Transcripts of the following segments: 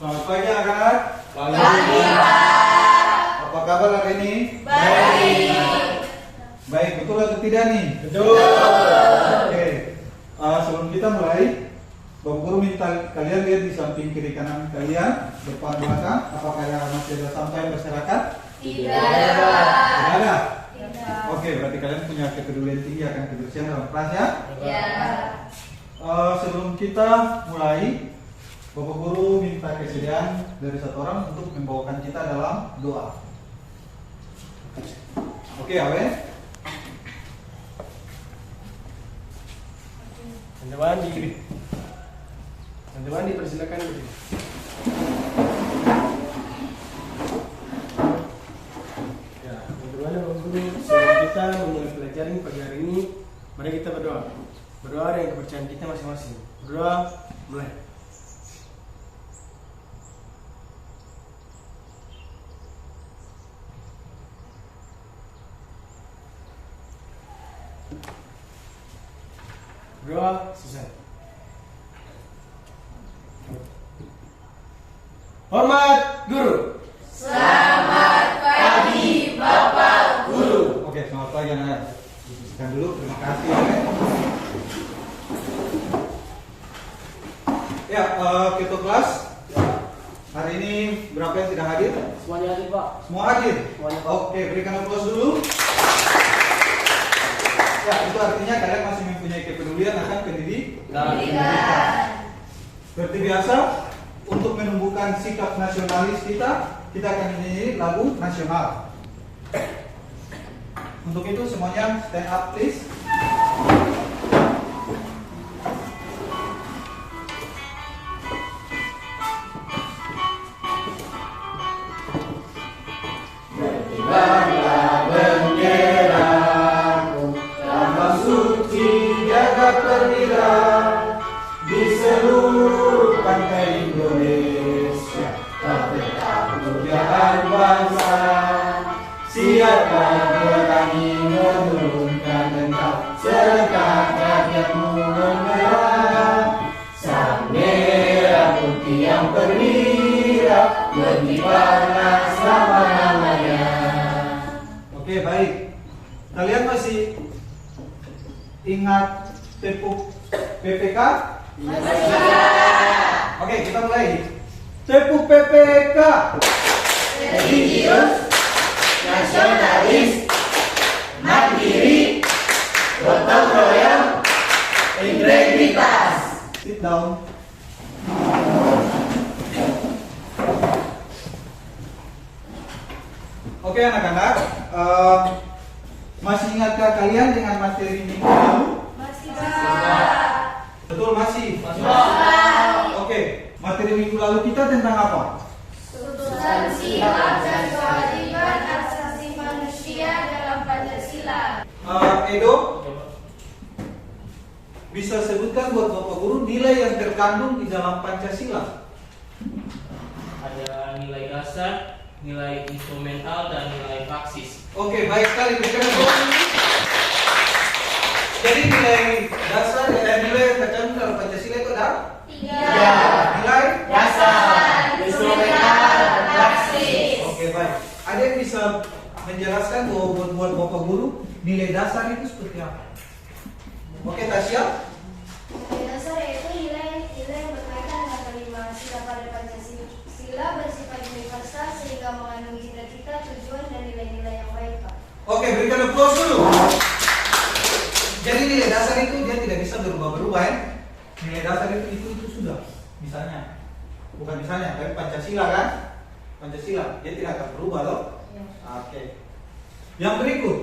Selamat pagi anak-anak. Pagi, Pak. Apa kabar hari ini? Baik. Baik, betul atau tidak nih? Betul. Oke. Sebelum kita mulai, Bapak Guru minta kalian lihat di samping kiri kanan kalian, depan belakang. Apakah masih ada sampah yang berserakan? Tidak. Tidak ada. Tidak. Oke, berarti kalian punya kepedulian tinggi akan kebersihan dalam kelas ya. Ya. Sebelum kita mulai, Bapak Guru minta kesediaan dari satu orang untuk membawakan kita dalam doa. Oke, Awen. Teman-teman dipersilakan berdiri. Ya, teman-teman Bapak Guru, sebelum kita memulai pelajaran pagi hari ini, mari kita berdoa. Berdoa dengan kepercayaan kita masing-masing. Berdoa, mulai. Berdoa, selesai. Hormat Guru. Selamat pagi, Bapak Guru. Oke, selamat pagi anak-anak. Dudukkan dulu, terima kasih. Ya, ketua kelas. Hari ini berapa yang tidak hadir? Semuanya hadir, Pak. Semua hadir? Semuanya, Pak. Oke, berikan aplaus dulu. Ya, itu artinya kalian masih mempunyai kepedulian akan pendidikan. Seperti biasa, untuk menumbuhkan sikap nasionalis kita akan nyanyi lagu nasional. Untuk itu semuanya stand up please. Berkibarlah benderaku, lambang suci jaga perwira di seluruh pantai Indonesia. Tertetap kejayaan bangsa, siapa berani menurunkan engkau, serentak rakyatmu memerah. Sang merah putih yang perwira, berkibarlah selama-lamanya. Oke, baik. Kalian masih ingat tepuk PPK? Oke, kita mulai. Tepuk PPK. Religius, nasionalis, mandiri, gotong royong, integritas. Sit down. Oke anak-anak, masih ingatkah kalian dengan materi minggu lalu? Masih, Pak. Betul, masih. Oke, materi minggu lalu kita tentang apa? Substansi hak dan kewajiban asasi manusia dalam Pancasila. Edo, bisa sebutkan buat Bapak Guru nilai yang terkandung di dalam Pancasila? Ada nilai dasar, nilai instrumental, dan nilai praksis. Oke, baik sekali. Berikan aplaus. Jadi nilai dasar dan nilai yang terkandung dalam Pancasila itu ada? 3. Nilai Dasar, instrumental, praksis. Oke, baik. Ada yang bisa menjelaskan buat Bapak Guru nilai dasar itu seperti apa? Oke, Tasya. Nilai dasar yaitu nilai yang berkaitan dengan kelima sila pada Pancasila bersifat universal sehingga mengandung cita-cita, tujuan, dan nilai-nilai yang baik, Pak. Oke, berikan aplaus dulu. Jadi nilai dasar itu dia tidak bisa berubah-berubah ya. Nilai dasar itu sudah. Misalnya, bukan misalnya, tapi Pancasila kan? Pancasila, dia tidak akan berubah loh. Ya. Oke. Yang berikut,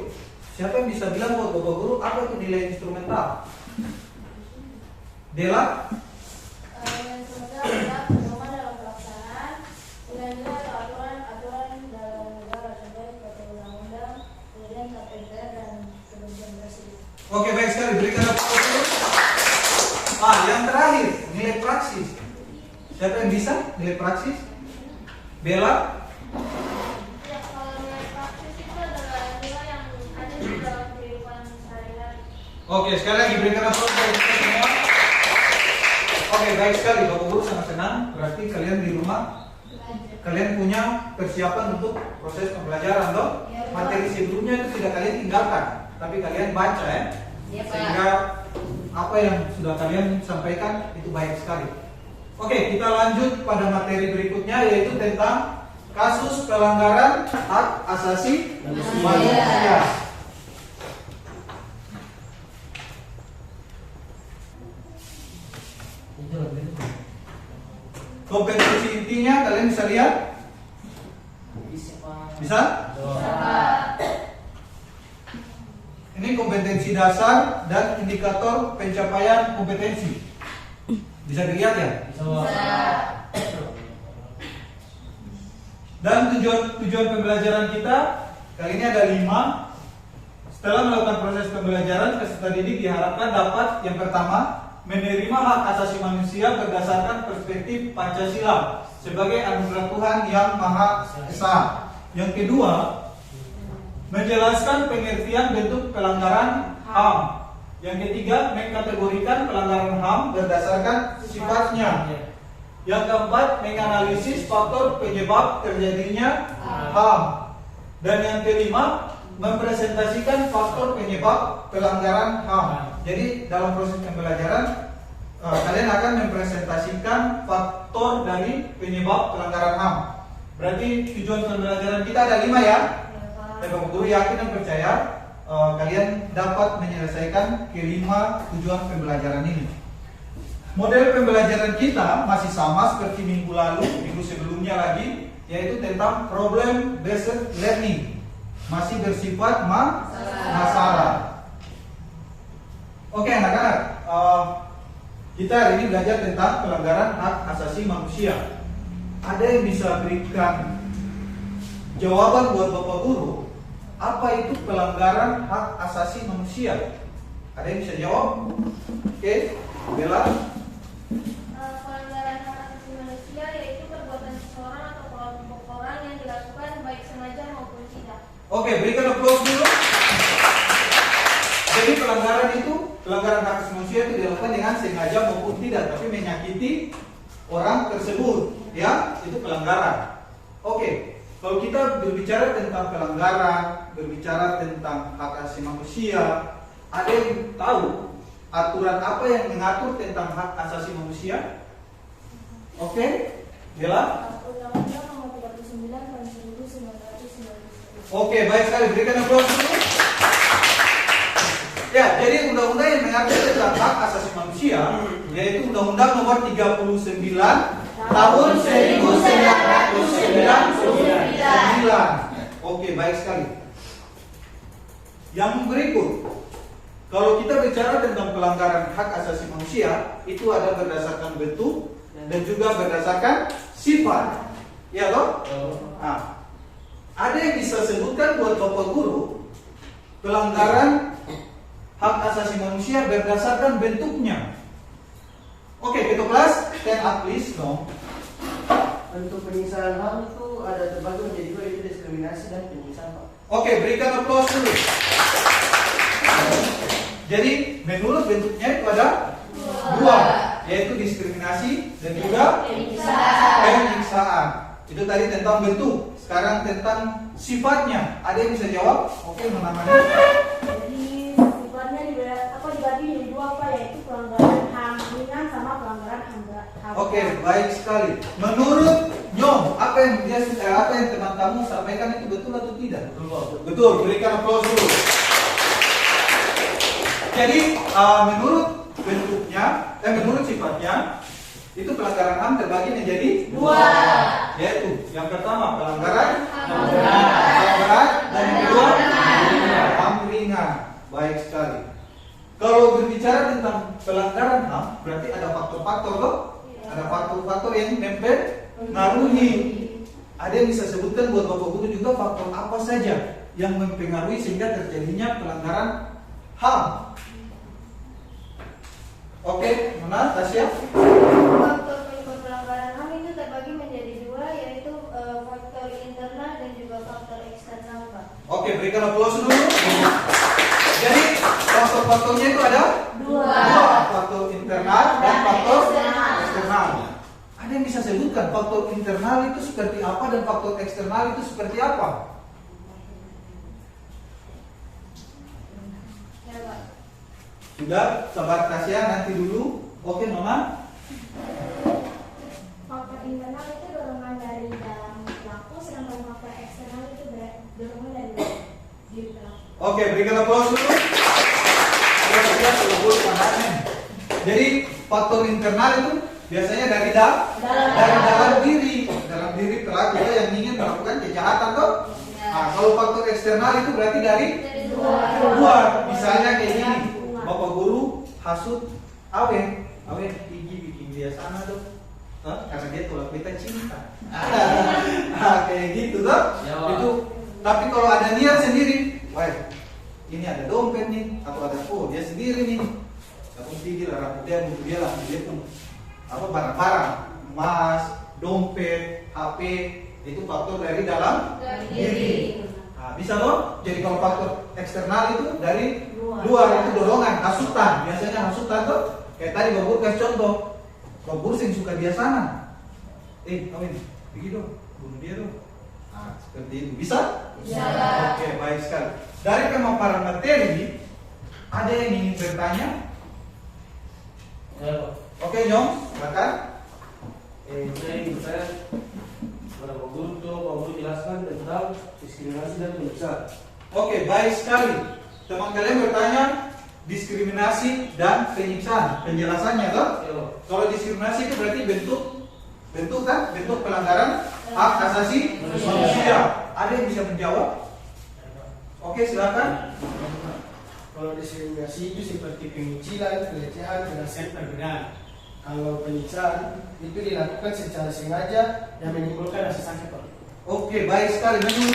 siapa yang bisa bilang buat Bapak Guru apa itu nilai instrumental? Dela? Yang sebenarnya adalah pedoman dalam pelaksanaan nilai-nilai atau aturan dalam negara, contohnya seperti undang-undang, kemudian tata negara dan kemudian presiden. Oke, baik sekali, berikan aplaus dulu. Yang terakhir, nilai praksis. Siapa yang bisa nilai praksis? Bella? Ya, kalau nilai praksis itu adalah nilai yang ada di dalam kehidupan sehari-hari. Oke, sekali lagi berikan aplaus untuk kita semua. Oke, baik sekali Bapak Guru, sangat senang. Berarti kalian di rumah kalian punya persiapan untuk proses pembelajaran toh? Ya, Pak. Materi sebelumnya itu tidak kalian tinggalkan, tapi kalian baca ya. Ya, Pak. Sehingga apa yang sudah kalian sampaikan itu baik sekali. Oke, kita lanjut pada materi berikutnya, yaitu tentang kasus pelanggaran hak asasi manusia. Kompetensi intinya kalian bisa lihat? Bisa? Ini kompetensi dasar dan indikator pencapaian kompetensi. Bisa dilihat ya? Dan tujuan pembelajaran kita kali ini ada 5. Setelah melakukan proses pembelajaran, peserta didik diharapkan dapat yang pertama menerima hak asasi manusia berdasarkan perspektif Pancasila sebagai anugerah Tuhan yang Maha Esa. Yang kedua, menjelaskan pengertian bentuk pelanggaran HAM. Yang ketiga, mengkategorikan pelanggaran HAM berdasarkan sifatnya. Yang keempat, menganalisis faktor penyebab terjadinya HAM. Dan yang kelima, mempresentasikan faktor penyebab pelanggaran HAM. Jadi dalam proses pembelajaran kalian akan mempresentasikan faktor dari penyebab pelanggaran HAM. Berarti tujuan pembelajaran kita ada 5 ya. Dan Bapak Guru yakin dan percaya kalian dapat menyelesaikan kelima tujuan pembelajaran ini. Model pembelajaran kita masih sama seperti minggu lalu, minggu sebelumnya lagi, yaitu tentang problem based learning. Masih bersifat masalah. Oke anak-anak, kita hari ini belajar tentang pelanggaran hak asasi manusia. Ada yang bisa berikan jawaban buat Bapak Guru? Apa itu pelanggaran hak asasi manusia? Ada yang bisa jawab? Oke, Bella. Pelanggaran hak asasi manusia yaitu perbuatan seseorang atau kelompok orang yang dilakukan baik sengaja maupun tidak. Oke, berikan aplaus dulu. Jadi pelanggaran hak asasi manusia itu dilakukan dengan sengaja maupun tidak, tapi menyakiti orang tersebut, ya, itu pelanggaran. Oke, kalau kita berbicara tentang pelanggaran, berbicara tentang hak asasi manusia, ada yang tahu aturan apa yang mengatur tentang hak asasi manusia? Oke, Bella? Undang-Undang Nomor 39 Tahun 1999. Oke, baik sekali. Berikan aplaus dulu. Ya, jadi undang-undang yang mengatur tentang hak asasi manusia yaitu Undang-Undang Nomor 39 Tahun 1999. Oke, baik sekali. Yang berikut, kalau kita bicara tentang pelanggaran hak asasi manusia, itu ada berdasarkan bentuk dan juga berdasarkan sifat. Ya toh? Nah, ada yang bisa sebutkan buat Bapak Guru pelanggaran hak asasi manusia berdasarkan bentuknya. Oke, ketua kelas, stand up please dong. Untuk penyiksaan HAM itu ada terbagi menjadi 2, yaitu diskriminasi dan penyiksaan, Pak. Oke, berikan aplaus dulu. Jadi menurut bentuknya itu ada 2, yaitu diskriminasi dan juga penyiksaan. Itu tadi tentang bentuk. Sekarang tentang sifatnya. Ada yang bisa jawab? Oke, menamanya. Jadi sifatnya dibagi jadi 2 Pak, yaitu pelanggaran HAM ringan sama pelanggaran HAM berat. Oke, baik sekali. Menurut Nyom, apa yang teman kamu sampaikan itu betul atau tidak? Betul. Berikan aplaus dulu. Jadi menurut bentuknya dan menurut sifatnya itu pelanggaran HAM terbagi menjadi 2, yaitu yang pertama pelanggaran HAM berat dan yang kedua HAM ringan. Baik sekali. Kalau berbicara tentang pelanggaran HAM, berarti ada faktor-faktor loh. Ada faktor-faktor yang mempengaruhi. Ada yang bisa sebutkan buat Bapak Guru juga faktor apa saja yang mempengaruhi sehingga terjadinya pelanggaran HAM. Oke, mana Tasya? Faktor penyebab pelanggaran HAM itu terbagi menjadi 2, yaitu faktor internal dan juga faktor eksternal Pak. Oke, berikan aplaus dulu. Jadi faktor-faktornya itu ada 2, faktor internal dan faktor internal. Ada yang bisa sebutkan faktor internal itu seperti apa dan faktor eksternal itu seperti apa? Ya, Pak. Sudah, sahabat Tasya nanti dulu. Oke, Nona. Faktor internal itu dorongan dari dalam pelaku, sedangkan faktor eksternal itu dorongan dari diri pelaku. Oke, berikan aplaus dulu. Jadi faktor internal itu biasanya dari dalam diri pelaku yang ingin melakukan kejahatan toh. Nah, kalau faktor eksternal itu berarti dari luar. Misalnya kayak gini, bapak guru hasut awen pergi bikin dia sana tuh. Karena dia tolak kita cinta. Kayak gitu tuh. Ya. Itu. Tapi kalau ada niat sendiri, wah ini ada dompet nih, atau ada dia sendiri nih. Aku pikir orang dia butuh dia pun apa barang-barang, emas, dompet, HP, itu faktor dari dalam diri. Nah, bisa loh. Jadi kalau faktor eksternal itu dari luar itu dorongan, hasutan. Biasanya hasutan tuh kayak tadi Bapak kasih contoh. Bapak sing suka dia sana. Awen, pergi dong, bunuh dia dong. Nah, seperti itu. Bisa? Bisa. Oke, baik sekali. Dari pemaparan materi, ada yang ingin bertanya? Ya, Pak. Oke, Nyong, silakan. Jadi saya pada Pak Guru jelaskan tentang diskriminasi dan penyiksaan. Oke, baik sekali. Teman kalian bertanya diskriminasi dan penyiksaan. Penjelasannya toh? Ya, Pak. Kalau diskriminasi itu berarti bentuk pelanggaran hak asasi manusia. Ada yang bisa menjawab? Oke, silakan. Kalau diskriminasi itu seperti pengicilan, pelecehan, penasihat perbedaan. Kalau penyiksaan itu dilakukan secara sengaja yang menimbulkan rasa sakit, Pak. Oke, baik sekali. Menurut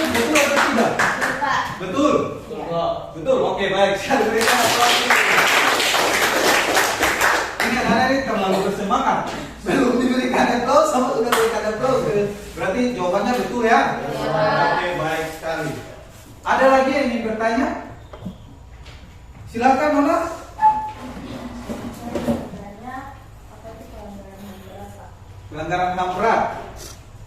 betul atau tidak? Pak. Betul. Betul, Pak. Betul. Oke, baik sekali. Berikan aplaus. Ini anak-anak ini terlalu bersemangat. Belum diberikan aplaus, sama sudah diberikan aplaus. Berarti jawabannya betul ya? Oke, baik sekali. Ada lagi yang ingin bertanya? Silakan, Nona. Sebenarnya apa itu pelanggaran HAM berat, Pak? Pelanggaran HAM berat.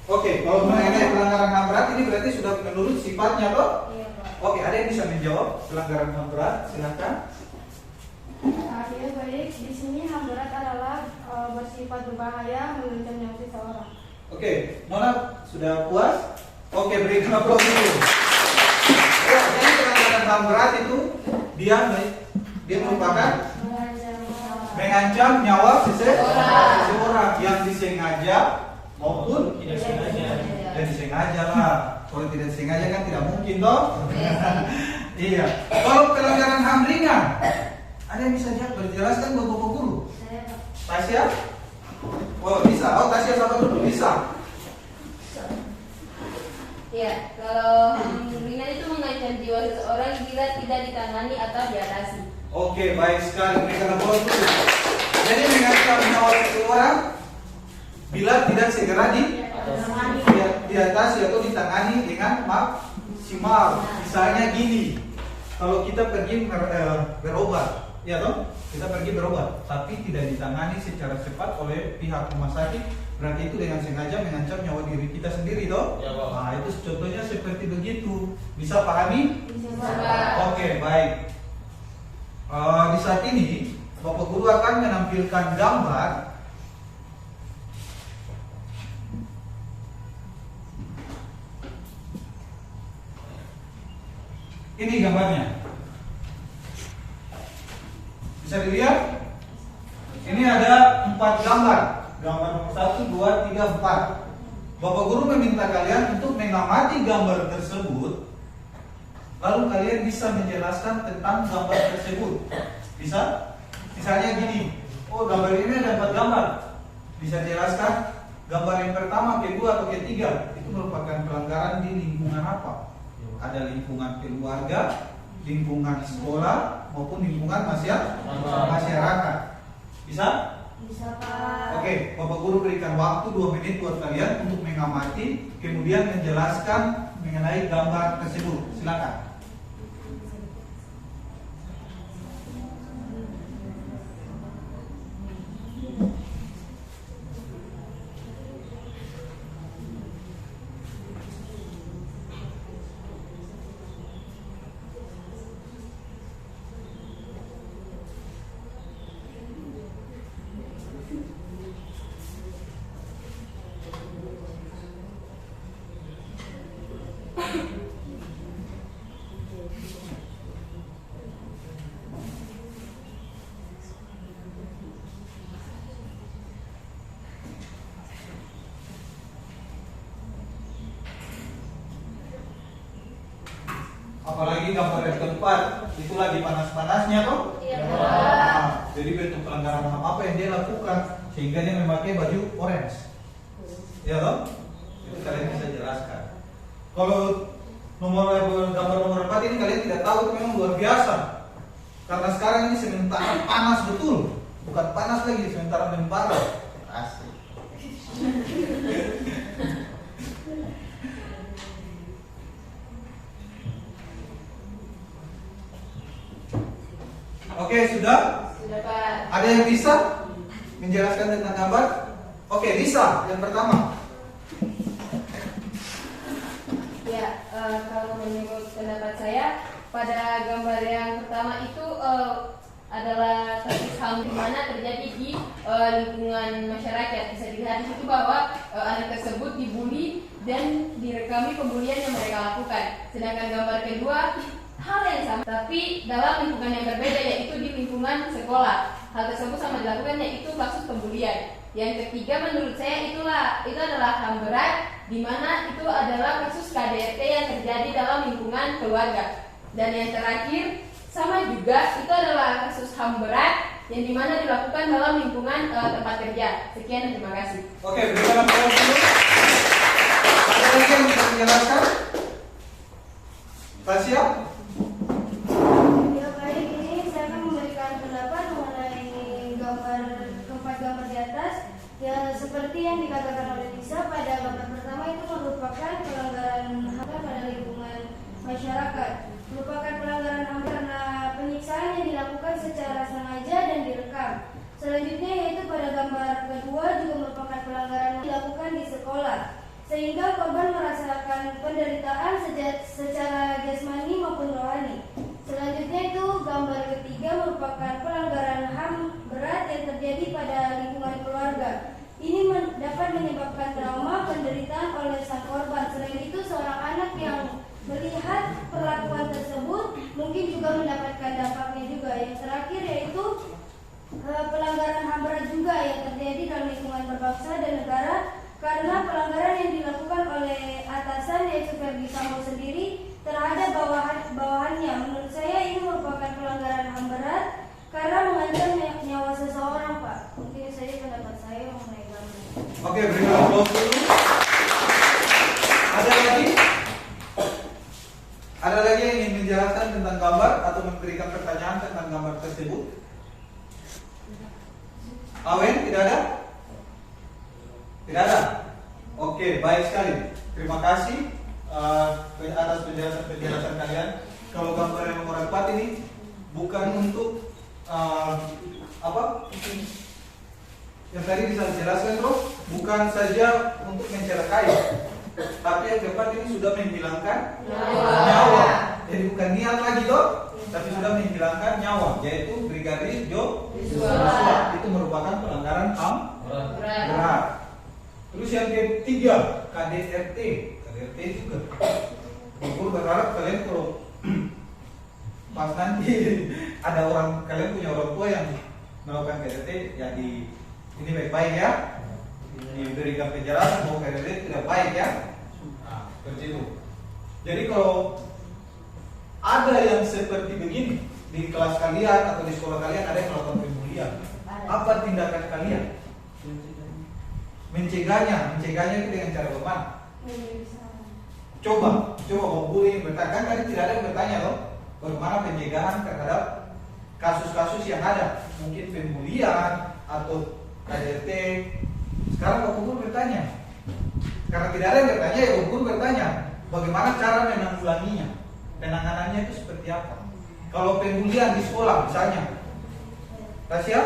Oke, kalau mengenai pelanggaran HAM berat ini berarti sudah menurut sifatnya toh? Iya, Pak. Oke, ada yang bisa menjawab pelanggaran HAM berat? Silakan. Artinya baik, di sini HAM berat adalah bersifat berbahaya mengancam nyawa seseorang. Oke, Nona sudah puas? Oke, berikan aplaus dulu. Ya, jadi pelanggaran HAM berat itu dia merupakan mengancam nyawa seseorang yang disengaja maupun Tidak sengaja. tidak disengaja lah. Kalau tidak disengaja kan tidak mungkin toh. Iya. Kalau pelanggaran HAM ringan, ada yang bisa berjelaskan buat Bapak Guru? Saya, Pak. Tasya? Oh bisa. Oh Tasya sama dulu bisa. Ya, kalau ringan itu mengancam jiwa seseorang bila tidak ditangani atau diatasi. Oke, baik sekali. Berikan aplaus dulu. Jadi mengancam nyawa seseorang bila tidak segera diatasi atau ditangani dengan maksimal. Misalnya gini, kalau kita pergi berobat, ya toh? Kita pergi berobat, tapi tidak ditangani secara cepat oleh pihak rumah sakit, berarti itu dengan sengaja mengancam nyawa diri kita sendiri toh? Ya, Pak. Nah, itu contohnya seperti begitu. Bisa pahami? Bisa. Oke, baik. Di saat ini Bapak Guru akan menampilkan gambar. Ini gambarnya. Bisa dilihat? Ini ada 4 gambar. Gambar nomor 1, 2, 3, 4. Bapak Guru meminta kalian untuk mengamati gambar tersebut. Lalu kalian bisa menjelaskan tentang gambar tersebut. Bisa? Misalnya gini, oh gambar ini ada 4 gambar. Bisa jelaskan gambar yang pertama, kedua atau ketiga itu merupakan pelanggaran di lingkungan apa? Ada lingkungan keluarga, lingkungan sekolah maupun lingkungan masyarakat. Bisa? Bisa, Pak. Oke, Bapak Guru berikan waktu 2 menit buat kalian untuk mengamati, kemudian menjelaskan mengenai gambar tersebut. Silakan. Apalagi gambar yang keempat, itu lagi panas-panasnya toh. Iya. Nah, jadi bentuk pelanggaran HAM apa yang dia lakukan sehingga dia memakai baju orange. Ya toh? Itu kalian bisa jelaskan. Kalau gambar nomor 4 ini kalian tidak tahu, itu memang luar biasa. Karena sekarang ini sementara panas betul, bukan panas lagi, sementara membara. Asik. Oke, sudah? Sudah Pak. Ada yang bisa menjelaskan tentang gambar? Oke, Lisa, yang pertama. Ya, kalau menurut pendapat saya, pada gambar yang pertama itu adalah kasus HAM di mana terjadi di lingkungan masyarakat. Bisa dilihat di situ bahwa anak tersebut dibully dan direkami pembulian yang mereka lakukan. Sedangkan gambar kedua hal yang sama, tapi dalam lingkungan yang berbeda, yaitu di lingkungan sekolah. Hal tersebut sama dilakukan, yaitu kasus pembulian. Yang ketiga menurut saya itu adalah HAM berat, di mana itu adalah kasus KDRT yang terjadi dalam lingkungan keluarga. Dan yang terakhir sama juga, itu adalah kasus HAM berat yang dimana dilakukan dalam lingkungan tempat kerja. Sekian, terima kasih. Oke, berikan aplaus dulu. Ada lagi yang bisa menjelaskan? Tasya? Ya baik, ini saya akan memberikan pendapat mengenai keempat gambar di atas. Ya seperti yang dikatakan oleh Lisa, pada gambar pertama itu merupakan pelanggaran HAM pada lingkungan masyarakat. Merupakan pelanggaran HAM karena penyiksaan yang dilakukan secara sengaja dan direkam. Selanjutnya yaitu pada gambar kedua juga merupakan pelanggaran yang dilakukan di sekolah, sehingga korban merasakan penderitaan secara jasmani maupun rohani. Selanjutnya itu gambar ketiga merupakan pelanggaran HAM berat yang terjadi pada lingkungan keluarga. Ini dapat menyebabkan trauma penderitaan oleh sang korban. Selain itu, seorang anak yang melihat perlakuan tersebut mungkin juga mendapatkan dampaknya juga. Yang terakhir yaitu pelanggaran HAM berat juga yang terjadi dalam lingkungan berbangsa dan negara, karena pelanggaran yang dilakukan oleh atasan yaitu Verdi Sambo sendiri terhadap bawahannya. Menurut saya ini merupakan pelanggaran HAM berat karena mengancam nyawa seseorang, Pak. Mungkin saja pendapat saya mengenai gambar. Oke, berikan aplaus dulu. Ada lagi? Ada lagi yang ingin menjelaskan tentang gambar atau memberikan pertanyaan tentang gambar tersebut? Awen, tidak ada? Tidak ada? Oke, baik sekali. Terima kasih atas penjelasan kalian. Kalau gambar yang nomor 4 ini bukan untuk yang tadi bisa dijelaskan bro, bukan saja untuk mencelakai, tapi yang keempat ini sudah menghilangkan nyawa. Jadi bukan niat lagi toh, tapi sudah menghilangkan nyawa, yaitu Brigadir Joshua. Itu merupakan pelanggaran HAM berat. Terus yang ketiga, KDRT juga. Aku berharap kalian kalau pas nanti ada kalian punya orang tua yang melakukan KDRT, ya ini baik-baik ya, diberikan penjelasan bahwa KDRT tidak baik ya. Nah, seperti itu. Jadi kalau ada yang seperti begini di kelas kalian atau di sekolah kalian, ada yang melakukan pembulian, apa tindakan kalian? Mencegahnya itu dengan cara bagaimana? Coba membuli, bertanya. Kan tadi tidak ada yang bertanya loh, bagaimana pencegahan terhadap kasus-kasus yang ada, mungkin pembulian atau KDRT. Sekarang Pak Guru bertanya, karena tidak ada yang bertanya, ya Pak Guru bertanya, bagaimana cara menanggulanginya, penanganannya itu seperti apa? Kalau pembulian di sekolah misalnya, Tasya?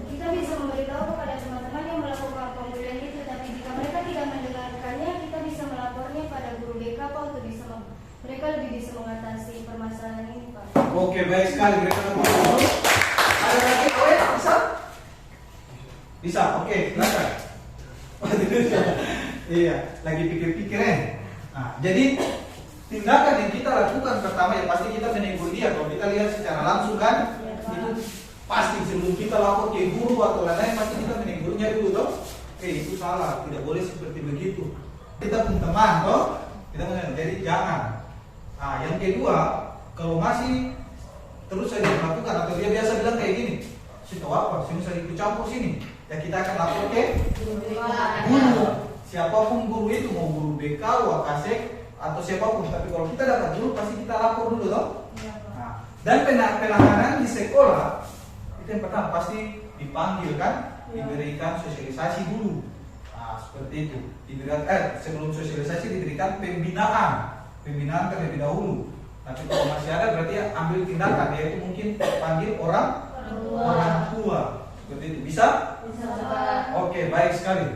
Kita bisa memberitahu kepada teman-teman yang melakukan pembulian itu, tapi jika mereka tidak mendengarkannya, kita bisa melapornya pada guru BK Pak, untuk mereka lebih bisa mengatasi permasalahan ini Pak. Oke, baik sekali. Mereka ada lagi, bisa? Bisa, oke, silakan. Iya, lagi pikir-pikir ya. Nah, jadi tindakan yang kita lakukan pertama ya pasti kita menegur dia. Kalau kita lihat secara langsung kan, itu pasti sebelum kita lapor ke guru atau lain-lain pasti kita menegurnya dulu toh. Itu salah, tidak boleh seperti begitu. Kita pun teman toh, Kita mengenal. Jadi jangan. Nah, yang kedua, kalau masih terus saja melakukan atau dia biasa bilang kayak gini, si tahu apa, sini saya ikut campur sini, ya kita akan lapor ke guru. Siapapun guru itu, mau guru BK, Wakasek, atau siapapun. Tapi kalau kita dapat guru, pasti kita lapor dulu toh. Nah, dan penanganan di sekolah itu yang pertama pasti dipanggil kan, diberikan sosialisasi dulu. Nah, seperti itu. Sebelum sosialisasi diberikan pembinaan terlebih dahulu. Tapi kalau masih ada berarti ambil tindakan, yaitu mungkin panggil orang tua. Seperti itu. Bisa? Oke, baik sekali.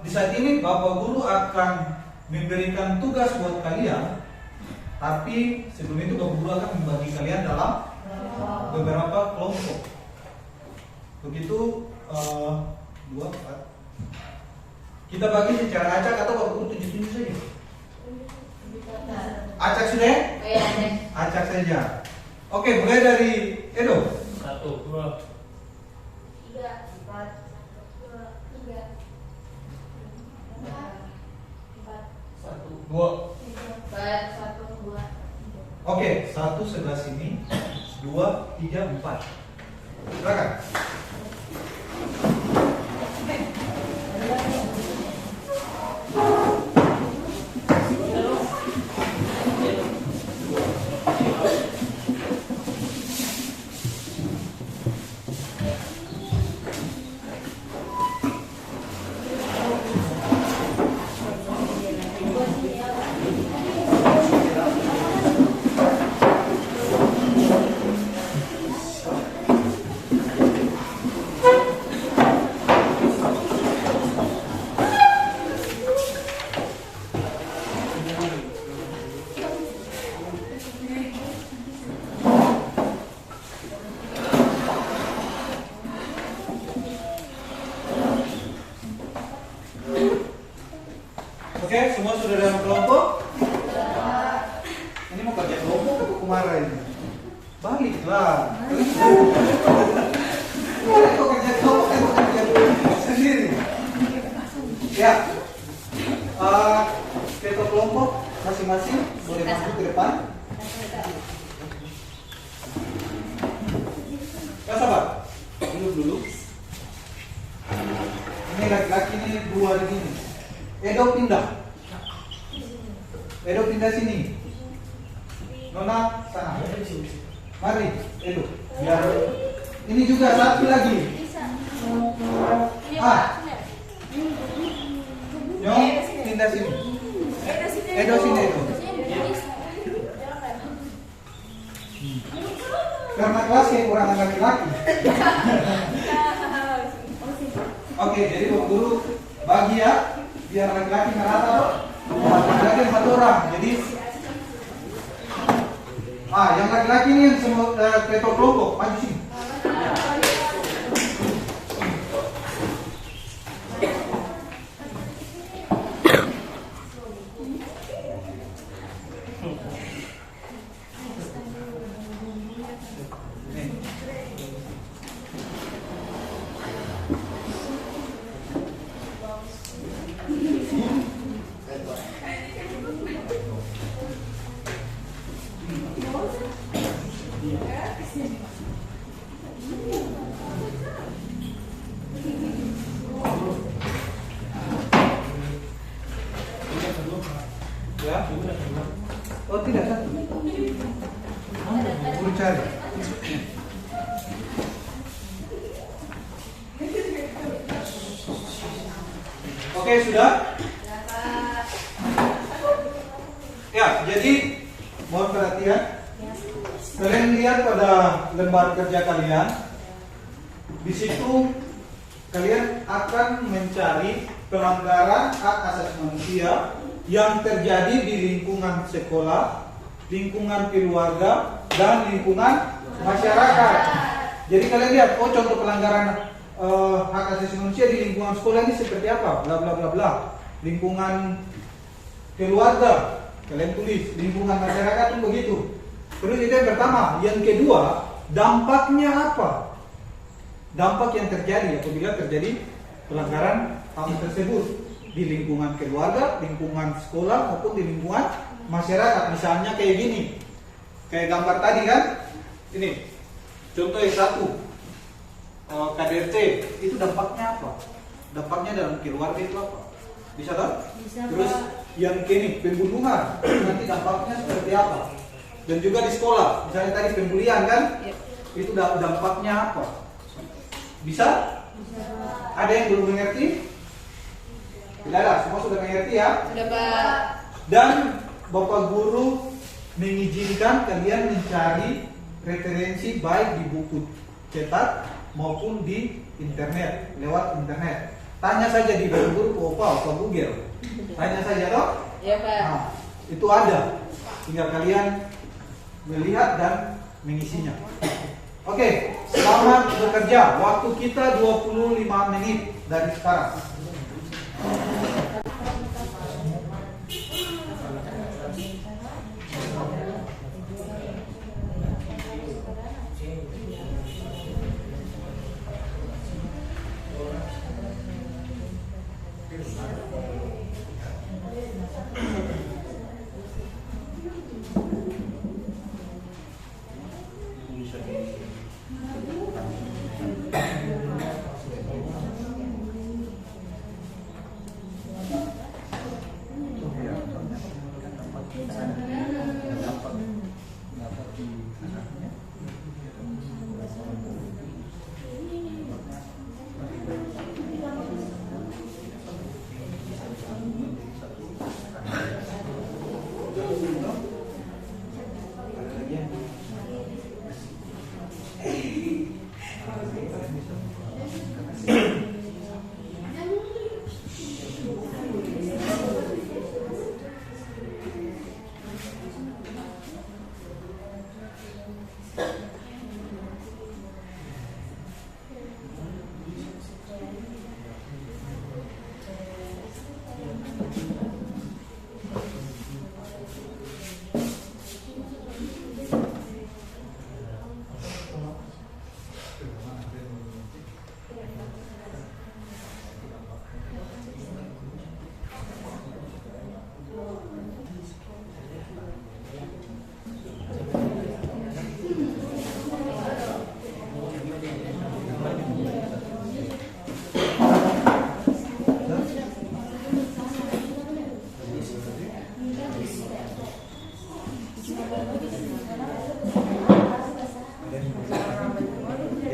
Di saat ini Bapak Guru akan memberikan tugas buat kalian. Tapi sebelum itu Bapak Guru akan membagi kalian dalam beberapa kelompok. Begitu 2, 4. Kita bagi secara acak atau Bapak Guru tunjuk-tunjuk saja. Acak sudah ya? Acak saja. Oke, mulai dari Edo. 1, 2, 3, 4, 3, 4, 2. 1, 2. Oke, 1 sebelah sini, 2, 3, 4. Silakan. Oke, semua sudah dalam kelompok? Ini mau kerja kelompok atau kemarin? Baliklah. Kok kerja kelompok atau kerja sendiri? Ya. Ketua kelompok masing-masing boleh masuk ke depan. Ya sahabat, dulu. Ini laki-laki ini 2 di sini. Edo pindah sini. Nona sana. Mari, Edo. Biar. Ini juga satu lagi. Nyong pindah sini. Edo sini. Karena kelasnya kurang laki-laki. Oke, jadi Bapak Guru bagi ya, biar laki-laki merata. Laki-laki 4 orang. Jadi yang laki-laki ini yang semua ketua kelompok maju sini. Ya. Oh tidak satu. Guru cari. Oke, sudah? Ya, jadi mohon perhatian. Kalian lihat pada lembar kerja kalian. Di situ kalian akan mencari pelanggaran hak asasi manusia yang terjadi di lingkungan sekolah, lingkungan keluarga, dan lingkungan masyarakat. Jadi kalian lihat, oh contoh pelanggaran hak asasi manusia di lingkungan sekolah ini seperti apa? Bla bla bla bla. Lingkungan keluarga, kalian tulis. Lingkungan masyarakat pun begitu. Terus itu yang pertama. Yang kedua, dampaknya apa? Dampak yang terjadi apabila terjadi pelanggaran HAM tersebut. di lingkungan keluarga, lingkungan sekolah maupun di lingkungan masyarakat. Misalnya kayak gini, kayak gambar tadi kan, ini contoh yang satu, KDRT itu dampaknya apa? Dampaknya dalam keluarga itu apa? Bisa kan? Bisa, Terus Pak. yang kini pembunuhan nanti dampaknya seperti apa? Dan juga di sekolah, misalnya tadi pembulian kan, Iya. itu dampaknya apa? Bisa? Bisa, Pak. Ada yang belum mengerti? Tidak ada, semua sudah mengerti ya. Sudah, Pak. Dan Bapak Guru mengizinkan kalian mencari referensi baik di buku cetak maupun di internet, lewat internet. Tanya saja di Bapak Guru ke Opa atau Google. Tanya saja toh. Ya, Pak. Nah, itu ada. Tinggal kalian melihat dan mengisinya. Oke, selamat bekerja. Waktu kita 25 menit dari sekarang. Jadi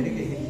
kayak gini.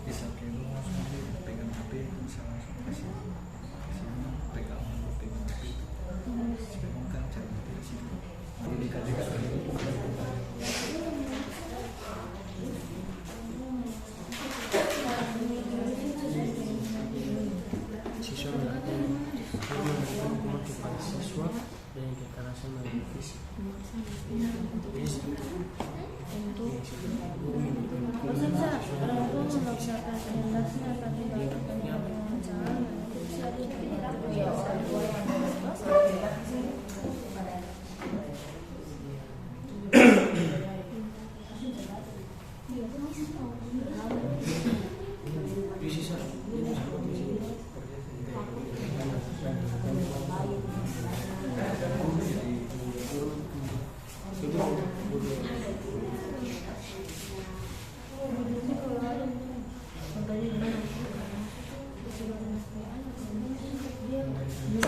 Bisa pegang HP, bisa langsung kasih sini, pegang HP, kan cari dari situ. Jadi dekat-dekat Siswa melakukan motivasi siswa dan kekerasan merevisi. Itu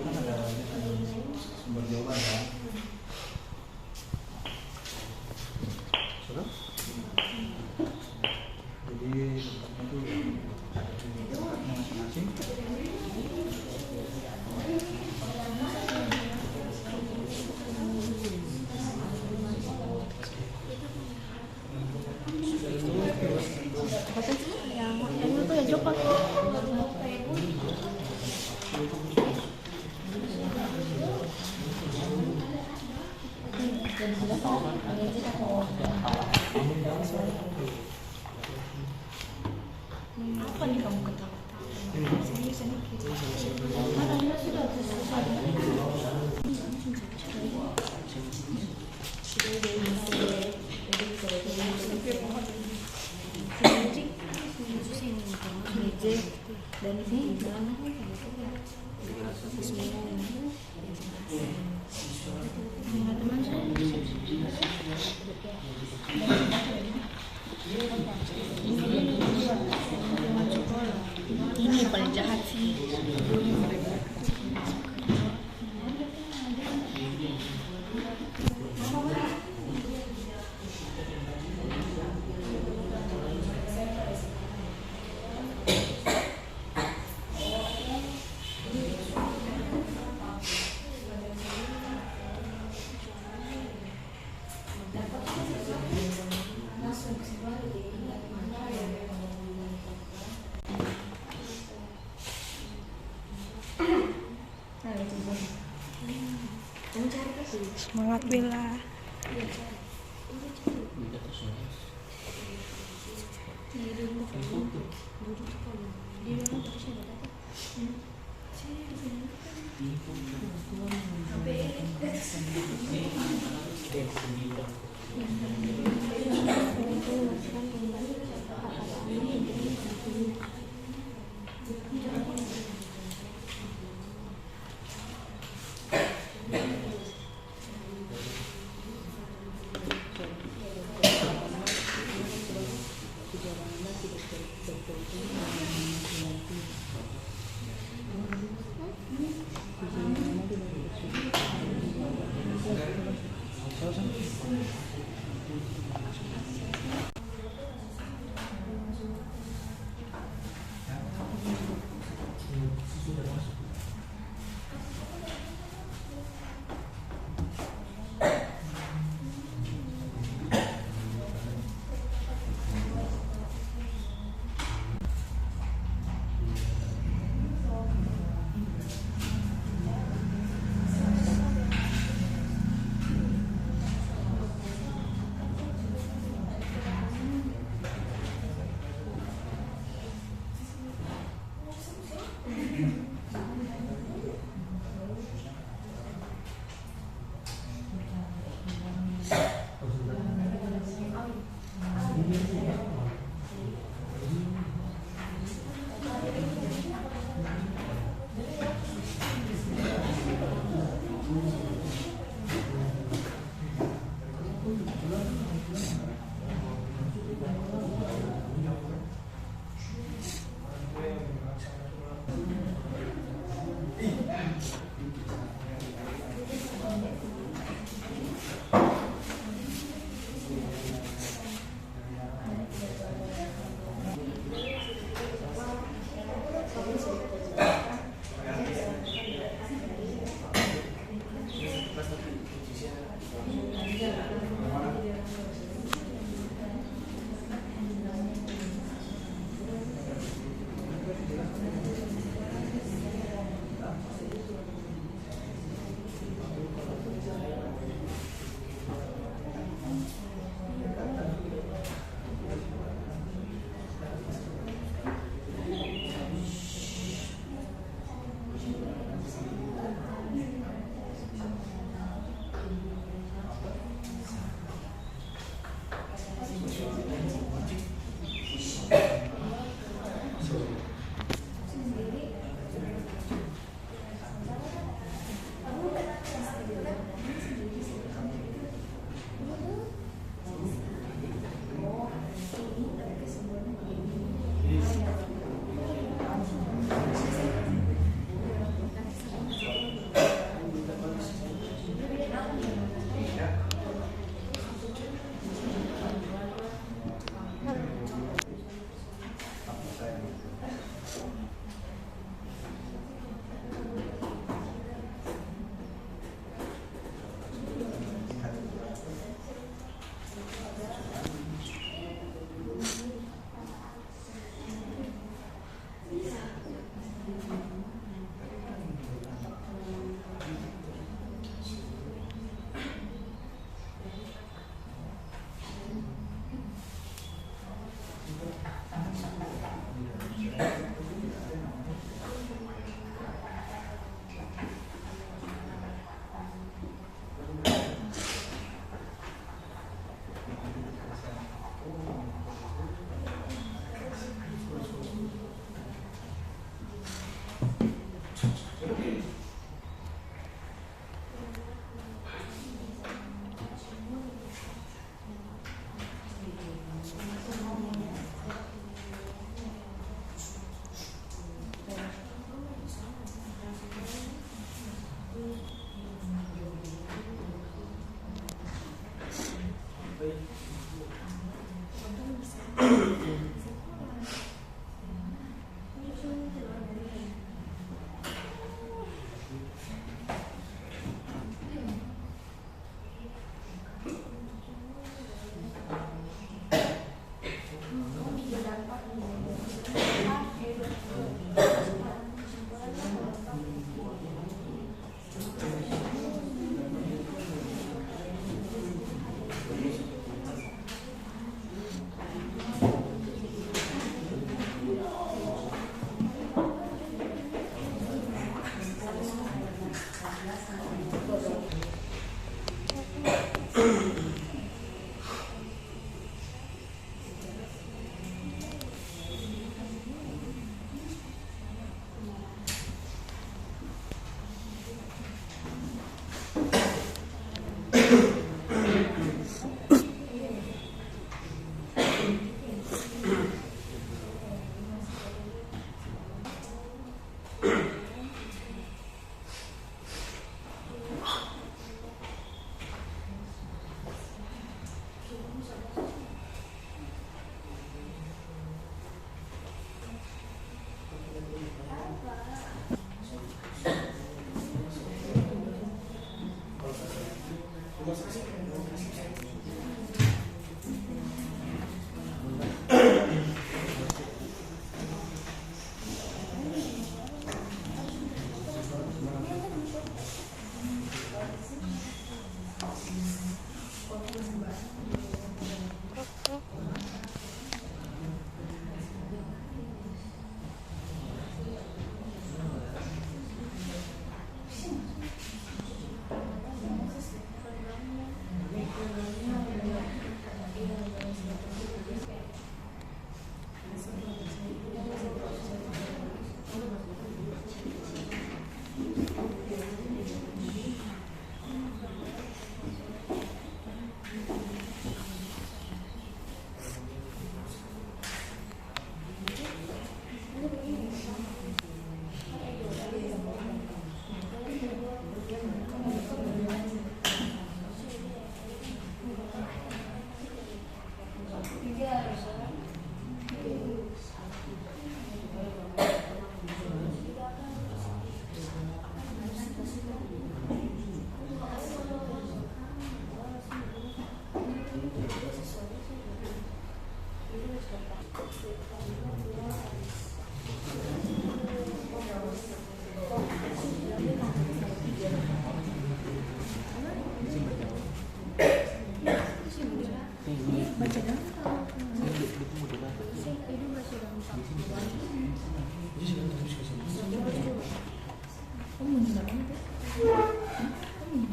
kan ada sumber jawaban kan? Sudah? Jadi itu masing-masing. Yang itu ya Joko. Apa nih kamu ketawa? Serius ini Mana sudah dan ini teman ini paling jahat sih. Semangat Bella.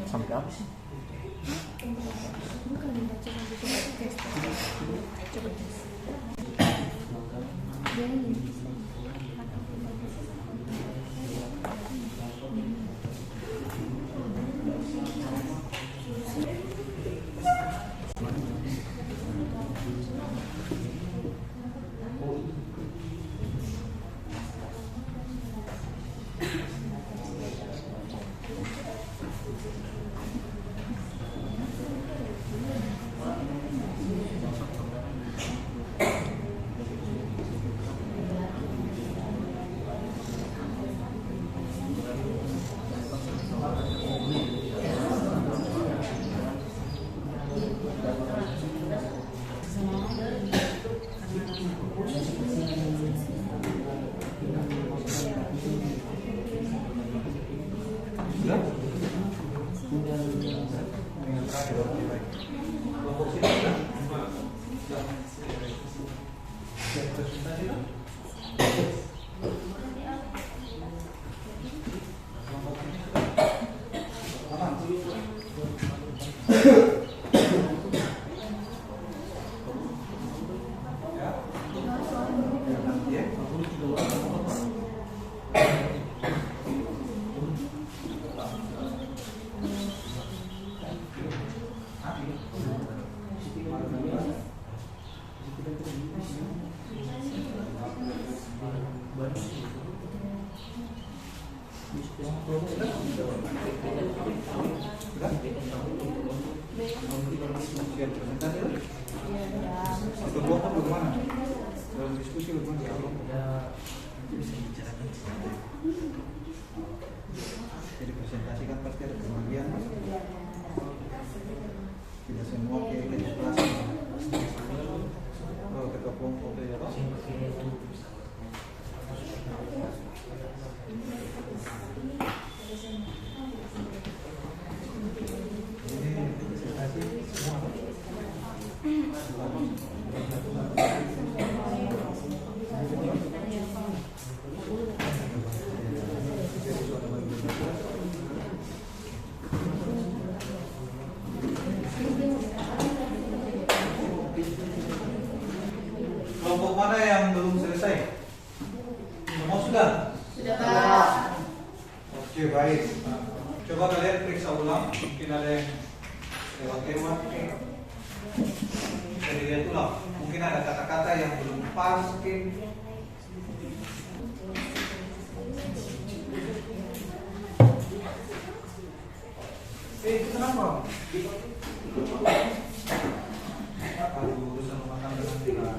Sampai apa sih? Siap presentasi lah. Atau kelompok bagaimana? Dalam diskusi bagaimana? Jadi presentasi kan pasti ada pembagian. Tidak semua kayak kelas. Oh, ketua kelompok ya Pak. Kelompok mana yang belum selesai? Semua sudah? Sudah Pak. Oke, baik. Coba kalian periksa ulang. Mungkin ada yang lewat-lewat. Jadi lihat ulang. Mungkin ada kata-kata yang belum pas. Itu kenapa? Aduh, urusan rumah tangga nanti lah.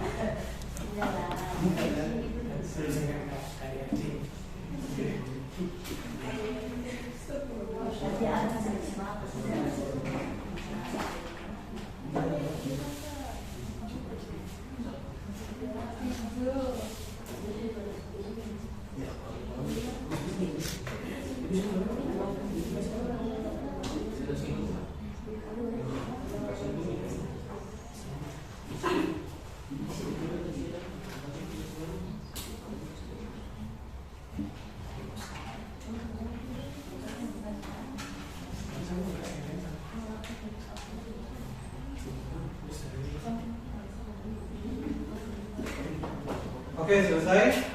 Oke, selesai.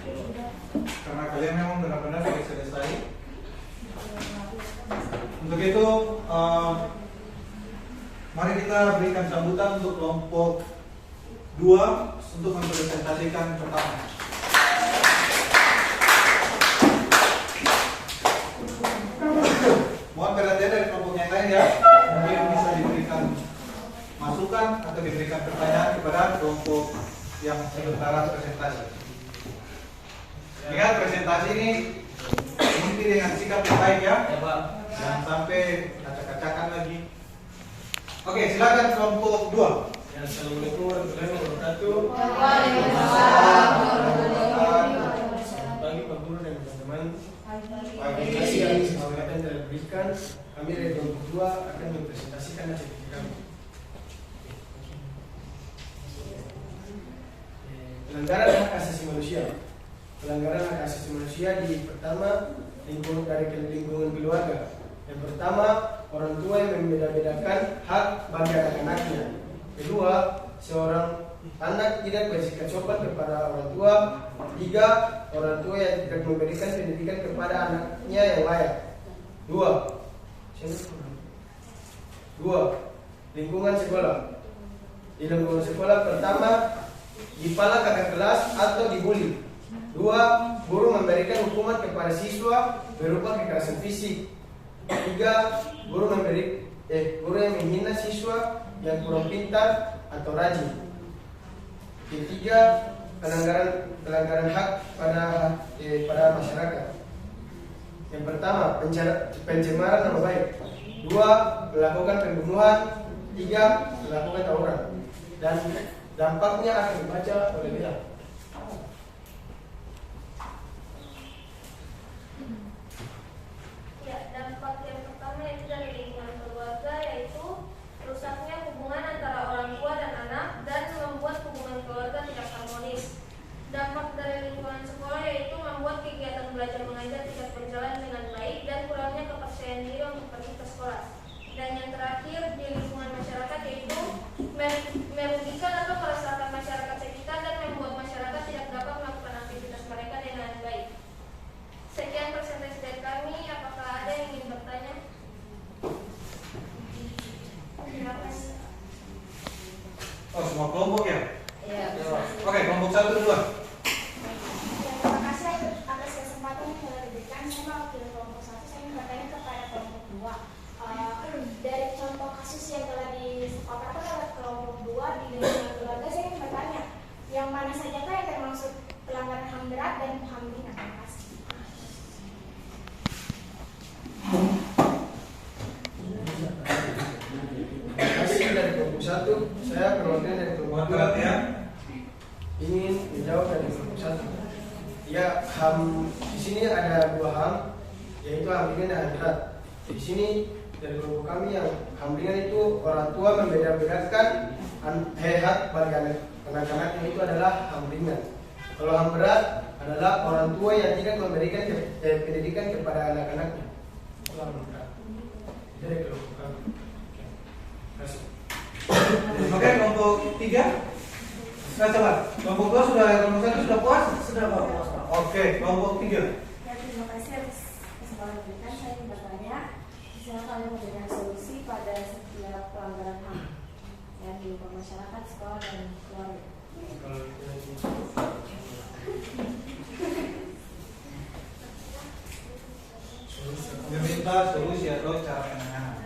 Karena kalian memang benar-benar sudah selesai. Untuk itu, mari kita berikan sambutan untuk kelompok 2 untuk mempresentasikan pertama. Mohon perhatian dari kelompok yang lain ya. Mungkin bisa diberikan masukan atau diberikan pertanyaan kepada kelompok yang sementara presentasi. Ingat, presentasi ini mesti dengan sikap yang baik ya. Ya Pak. Jangan sampai acak-acakan lagi. Oke, silakan kelompok 2. Assalamualaikum warahmatullahi wabarakatuh. Waalaikumsalam warahmatullahi wabarakatuh. Selamat pagi Pak Guru dan teman-teman. Pagi. Terima kasih atas kesempatan yang telah diberikan. Kami dari kelompok 2 akan mempresentasikan hasil kerja kami. Pelanggaran hak asasi manusia. Pelanggaran hak asasi manusia di pertama lingkungan dari lingkungan keluarga. Yang pertama, orang tua yang membeda-bedakan hak bagi anak-anaknya. Kedua, seorang anak tidak bersikap sopan kepada orang tua. Tiga, orang tua yang tidak memberikan pendidikan kepada anaknya yang layak. Dua, lingkungan sekolah. Di lingkungan sekolah pertama, dipala kakak kelas atau dibully. Dua, guru memberikan hukuman kepada siswa berupa kekerasan fisik. Tiga, guru yang menghina siswa yang kurang pintar atau rajin. Ketiga, pelanggaran hak pada masyarakat. Yang pertama, pencemaran nama baik. Dua, melakukan pembunuhan. Tiga, melakukan tawuran. Dan dampaknya akan dibaca oleh dia. Ya, dampak yang pertama yaitu dari lingkungan keluarga, yaitu rusaknya hubungan antara orang tua dan anak dan membuat hubungan keluarga tidak harmonis. Dampak dari lingkungan sekolah yaitu membuat kegiatan belajar mengajar tidak berjalan dengan baik dan kurangnya kepercayaan diri untuk pergi ke sekolah. Dan yang terakhir di lingkungan masyarakat yaitu merugikan atau meresahkan masyarakat sekitar dan membuat masyarakat bimbingan. Terima kasih. Masih dari kelompok 1, saya perwakilan dari kelompok 2 ya. ingin menjawab dari kelompok 1. Ya, HAM di sini ada 2 HAM, yaitu HAM ringan dan HAM berat. Di sini dari kelompok kami yang HAM ringan itu orang tua membeda-bedakan hak bagi anak-anaknya itu adalah HAM ringan. Kalau HAM berat adalah orang tua yang tidak memberikan pendidikan kepada anak-anaknya. Itu HAM berat. Itu dari kelompok kami. Terima kasih. Oke, kelompok 3. Nah, coba. Kelompok 2 sudah, kelompok 1 sudah puas? Sudah Pak, puas Pak. Oke, kelompok 3. Ya, terima kasih atas kesempatan diberikan. Saya ingin bertanya, misalnya kalian memberikan solusi pada setiap pelanggaran HAM yang dilakukan masyarakat, sekolah, dan keluarga. Kalau itu nanti. Meminta solusi atau cara penanganan.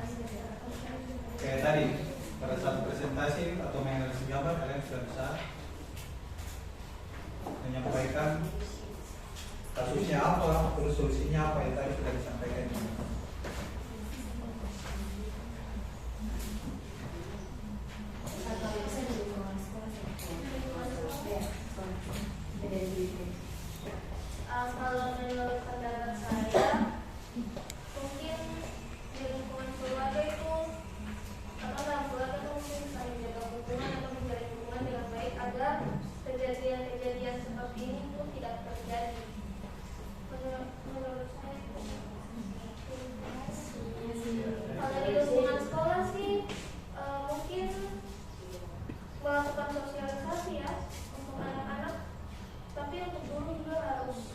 Kayak tadi, pada saat presentasi atau menganalisis gambar, kalian sudah bisa menyampaikan kasusnya apa, terus solusinya apa yang tadi sudah disampaikan. Atau bisa di lingkungan sekolah. Ya, sekolah. Beda di Kalau menurut pendapat saya, mungkin di lingkungan keluarga itu atau dalam keluarga itu mungkin saling menjaga hubungan atau menjalin hubungan dengan baik agar kejadian-kejadian seperti ini pun tidak terjadi. Menurut saya itu. Kalau di lingkungan sekolah sih mungkin melakukan sosialisasi ya untuk anak-anak, tapi untuk guru juga harus.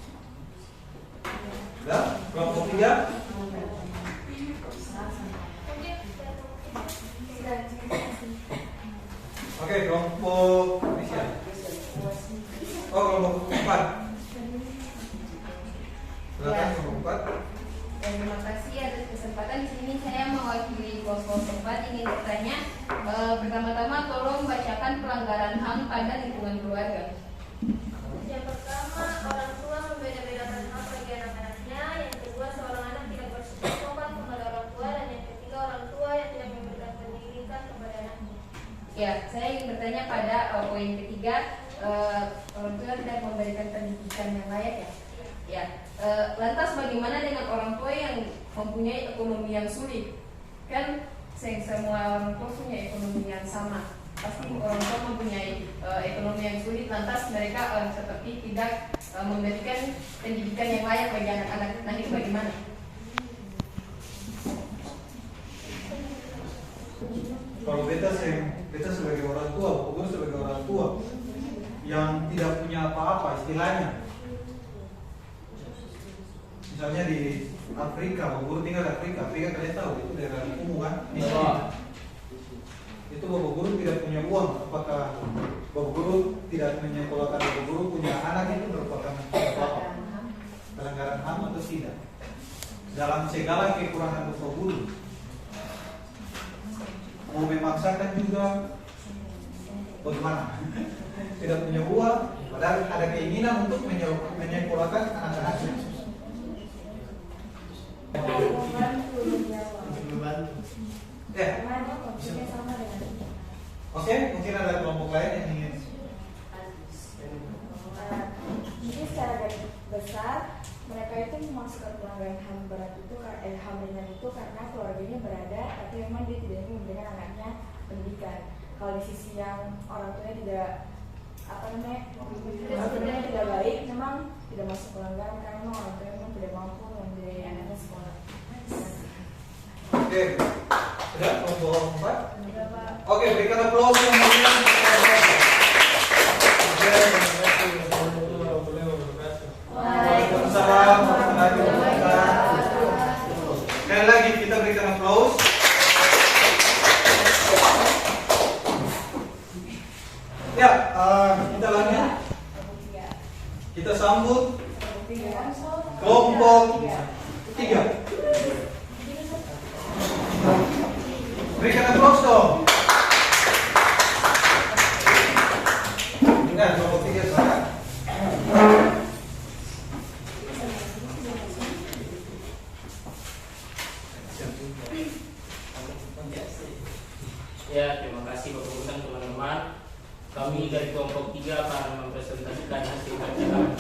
Sudah, kelompok 3. Oke, kelompok Indonesia. Oh, kelompok 4. Silakan kelompok 4. Terima kasih atas kesempatan. Di sini saya mewakili kelompok 4 ingin bertanya. Pertama-tama tolong bacakan pelanggaran HAM pada lingkungan keluarga. Yang pertama, orang tua membeda-bedakan hak bagi anak-anaknya. Yang kedua, seorang anak tidak bersikap sopan kepada orang tua. Dan yang ketiga, orang tua yang tidak memberikan pendidikan kepada anaknya. Ya, saya ingin bertanya pada poin ketiga, orang tua tidak memberikan pendidikan yang layak ya. Ya, lantas bagaimana dengan orang tua yang mempunyai ekonomi yang sulit? Kan semua orang tua punya ekonomi yang sama. Pasti orang tua mempunyai ekonomi yang sulit, lantas mereka seperti tidak memberikan pendidikan yang layak bagi anak-anak. Nah, itu bagaimana? Kalau beta sebagai orang tua, pokoknya sebagai orang tua yang tidak punya apa-apa istilahnya. Misalnya di Afrika, Bapak tinggal di Afrika kalian tahu itu daerah kumuh kan? Itu Bapak Guru tidak punya uang, apakah Bapak Guru tidak menyekolahkan Bapak Guru punya anak itu merupakan pelanggaran HAM atau tidak? Dalam segala kekurangan Bapak Guru, mau memaksakan juga bagaimana? Tidak punya uang, padahal ada keinginan untuk menyekolahkan anak-anaknya. Ya. Oke, mungkin ada kelompok lain yang ingin. Mungkin secara garis besar mereka itu memasukkan pelanggaran HAM berat itu HAM ringan itu karena keluarganya berada, tapi memang dia tidak ingin memberikan anaknya pendidikan. Kalau di sisi yang orang tuanya tidak orang tuanya tidak baik, memang tidak masuk pelanggaran karena memang orang tuanya memang tidak mampu membiayai anaknya sekolah. Oke, sudah kelompok 4. Oke, berikan aplaus yang meriah. Waalaikumsalam warahmatullahi wabarakatuh. Sekali lagi kita berikan aplaus. Ya, kita lanjut. Kita sambut kelompok 3. Berikan aplaus dong. Nah, kelompok 3 sekarang. Ya, terima kasih Bapak Guru dan teman-teman. Kami dari kelompok 3 akan mempresentasikan hasil kerja kami.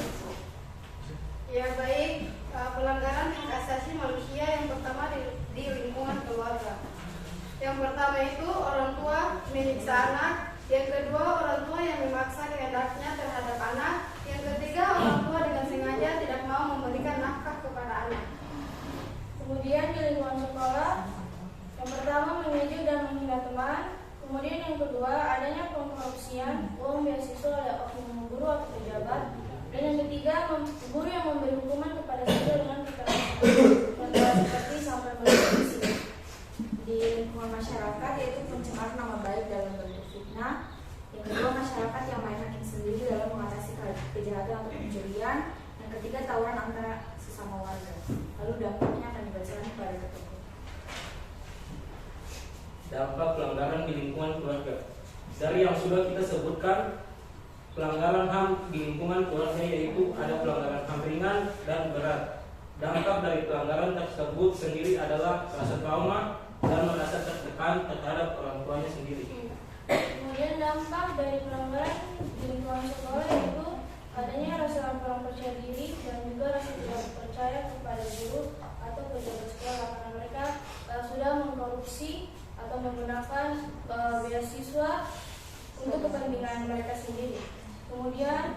Ya baik, pelanggaran hak asasi manusia yang pertama di lingkungan keluarga. Yang pertama itu orang tua menyiksa anak. Yang kedua orang tua yang memaksa kehendaknya terhadap anak. Yang ketiga orang tua dengan sengaja tidak mau memberikan nafkah kepada anak. Kemudian di lingkungan sekolah, yang pertama mengeju dan menghina teman. Kemudian yang kedua adanya pengkorupsian uang beasiswa oleh oknum guru atau pejabat. Dan yang ketiga guru yang memberi hukuman kepada siswa dengan kekerasan seperti sampai berpolisi. Di lingkungan masyarakat yaitu pencemaran nama baik dalam bentuk fitnah. Yang kedua masyarakat yang main hakim sendiri dalam mengatasi kejahatan atau pencurian. Yang ketiga tawuran antara sesama warga. Lalu dampaknya akan dibacakan kepada ketua. Dampak pelanggaran di lingkungan keluarga. Dari yang sudah kita sebutkan, pelanggaran HAM di lingkungan keluarga yaitu ada pelanggaran HAM ringan dan berat. Dampak dari pelanggaran tersebut sendiri adalah rasa trauma dan merasa tertekan terhadap orang tuanya sendiri. Kemudian dampak dari pelanggaran di lingkungan sekolah yaitu adanya rasa kurang percaya diri dan juga rasa tidak percaya kepada guru atau pejabat sekolah karena mereka sudah mengkorupsi atau menggunakan beasiswa untuk kepentingan mereka sendiri. Kemudian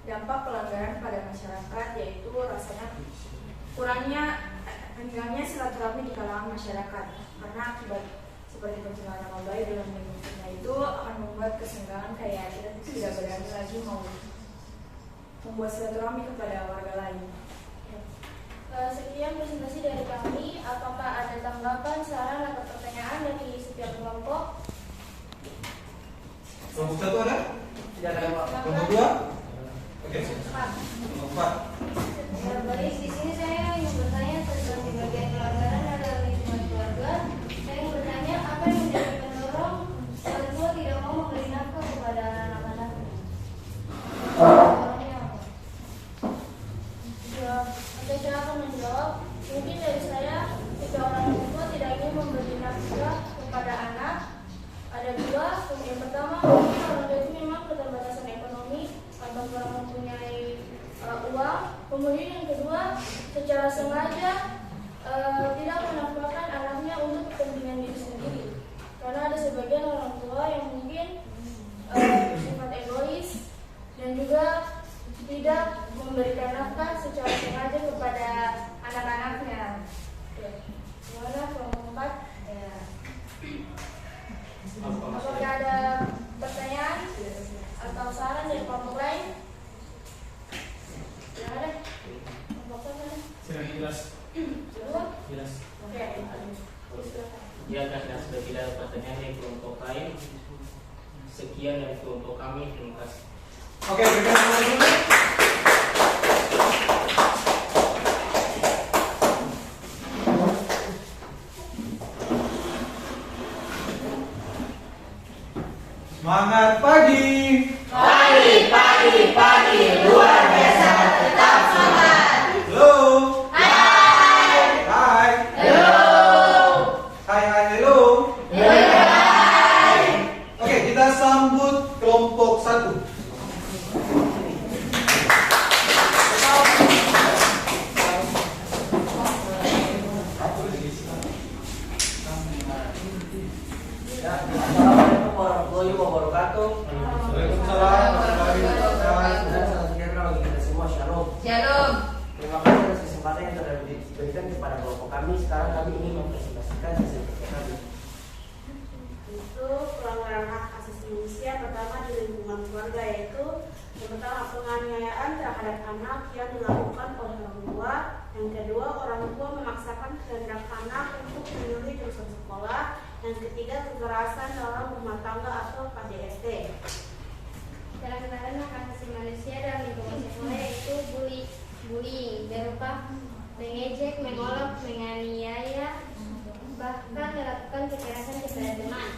Dampak pelanggaran pada masyarakat yaitu rasanya renggangnya silaturahmi di kalangan masyarakat karena akibat seperti pencemaran nama baik dalam lingkungan itu akan membuat kesenggangan kayak kita tidak berani lagi mau membuat silaturahmi kepada warga lain. Sekian presentasi dari kami. Apakah ada tanggapan, saran, atau pertanyaan dari setiap kelompok? Kelompok 1 ada? Tidak ada Pak. Kelompok 2? Oke, kelompok 4. Ya, baik, di sini saya ingin bertanya tentang di bagian pelanggaran dalam lingkungan keluarga. Saya ingin bertanya apa yang menjadi pendorong orang tua tidak mau memberi nafkah kepada anak-anaknya? Orangnya apa? Ya, saya akan menjawab. Mungkin dari saya, jika orang tua tidak ingin memberi nafkah kepada anak, ada dua. Yang pertama, mungkin orang tua itu memang keterbatasan ekonomi atau kurang mempunyai uang. Kemudian yang kedua, secara sengaja tidak menafkahkan anaknya untuk kepentingan diri sendiri. Karena ada sebagian orang tua yang mungkin bersifat egois dan juga tidak memberikan nafkah secara sengaja kepada anak-anaknya. Gimana kelompok 4? Ya. Apakah ada pertanyaan atau saran dari kelompok lain? Tidak ada. Kelompok mana? Jelas. Jelas. Oke. Ya, karena sudah tidak ada pertanyaan dari kelompok lain, sekian dari kelompok kami. Terima kasih. Oke, berikan tepuk tangan. Semangat pagi. Pagi, luar biasa, tetap semangat. Halo. Hai. Hai, hello. Oke, kita sambut kelompok 1. Assalamualaikum warahmatullahi wabarakatuh. Waalaikumsalam warahmatullahi wabarakatuh. Dan salam sejahtera bagi kita semua. Shalom. Shalom. Terima kasih atas kesempatan yang telah diberikan kepada kelompok kami. Sekarang kami ingin mempresentasikan hasil kerja kami. Itu pelanggaran hak asasi manusia pertama di lingkungan keluarga yaitu yang pertama penganiayaan terhadap anak yang dilakukan oleh orang tua. Yang kedua orang tua memaksakan kehendak anak untuk memilih jurusan sekolah. Yang ketiga kekerasan dalam rumah tangga atau KDRT. Pelanggaran hak asasi manusia dalam lingkungan sekolah yaitu bullying berupa mengejek, mengolok, menganiaya, bahkan melakukan kekerasan kepada teman.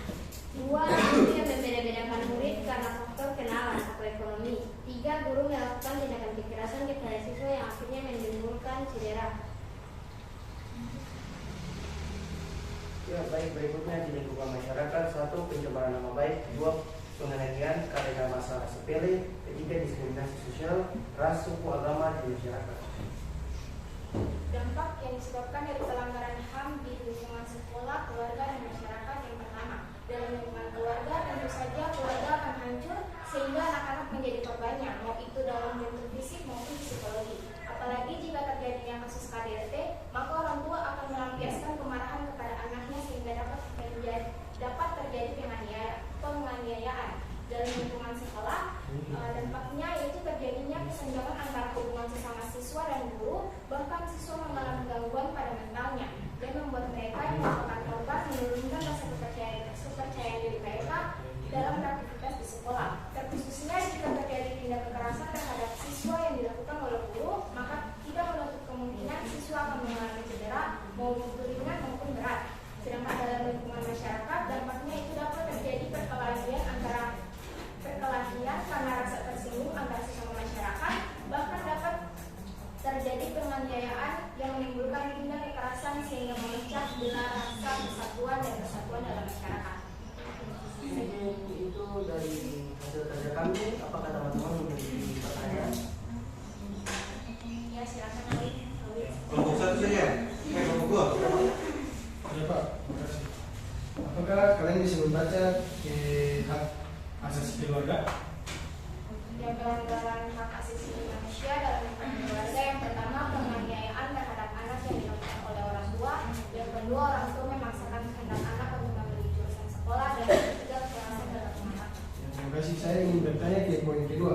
2. Guru yang membeda-bedakan murid karena faktor kenalan atau ekonomi. 3. Guru melakukan tindakan kekerasan kepada siswa yang akhirnya menimbulkan cedera. Ya, baik. baik berikutnya di lingkungan masyarakat. 1. Pencemaran nama baik. 2. Penganiayaan karena masalah sepele. 3. Diskriminasi sosial, ras, suku, agama di masyarakat. Dampak yang disebabkan dari pelanggaran HAM di lingkungan sekolah, keluarga, dan masyarakat. Yang pertama, dalam lingkungan keluarga, tentu saja keluarga akan hancur sehingga anak-anak menjadi korbannya, mau itu dalam bentuk fisik maupun psikologi. Apalagi jika terjadinya kasus KDRT, maka orang tua akan melampiaskan kemarahan kepada anaknya sehingga dapat terjadi penganiayaan. Dalam lingkungan sekolah, dampaknya yaitu terjadinya kesenjangan antara hubungan sesama siswa dan guru, bahkan siswa mengalami gangguan pada mentalnya dan membuat mereka yang merupakan korban menurunkan rasa kepercayaan diri mereka dalam beraktivitas di sekolah. Terkhususnya jika terjadi tindak kekerasan terhadap siswa yang dilakukan oleh guru, maka tidak menutup kemungkinan siswa akan mengalami cedera maupun ringan maupun berat. Sedangkan dalam lingkungan masyarakat, dampaknya itu dapat terjadi perkelahian karena rasa tersinggung antara sesama masyarakat, bahkan dapat terjadi penganiayaan yang menimbulkan tindak kekerasan sehingga memecah belah rasa persatuan dan kesatuan dalam masyarakat. Itu dari hasil kerja kami. Apakah teman-teman memiliki pertanyaan? Ya, silakan. Kelompok 1 saja. Kelompok 2. Ya Pak, terima kasih. Apakah kalian bisa membaca hak asasi keluarga? Yang pelanggaran hak asasi manusia dalam lingkungan keluarga, yang pertama penganiayaan terhadap anak yang dilakukan oleh orang tua, yang kedua orang tua memaksakan kehendak anak untuk memilih jurusan sekolah, dan yang ketiga kekerasan dalam rumah tangga. Terima kasih. Saya ingin bertanya ke poin kedua.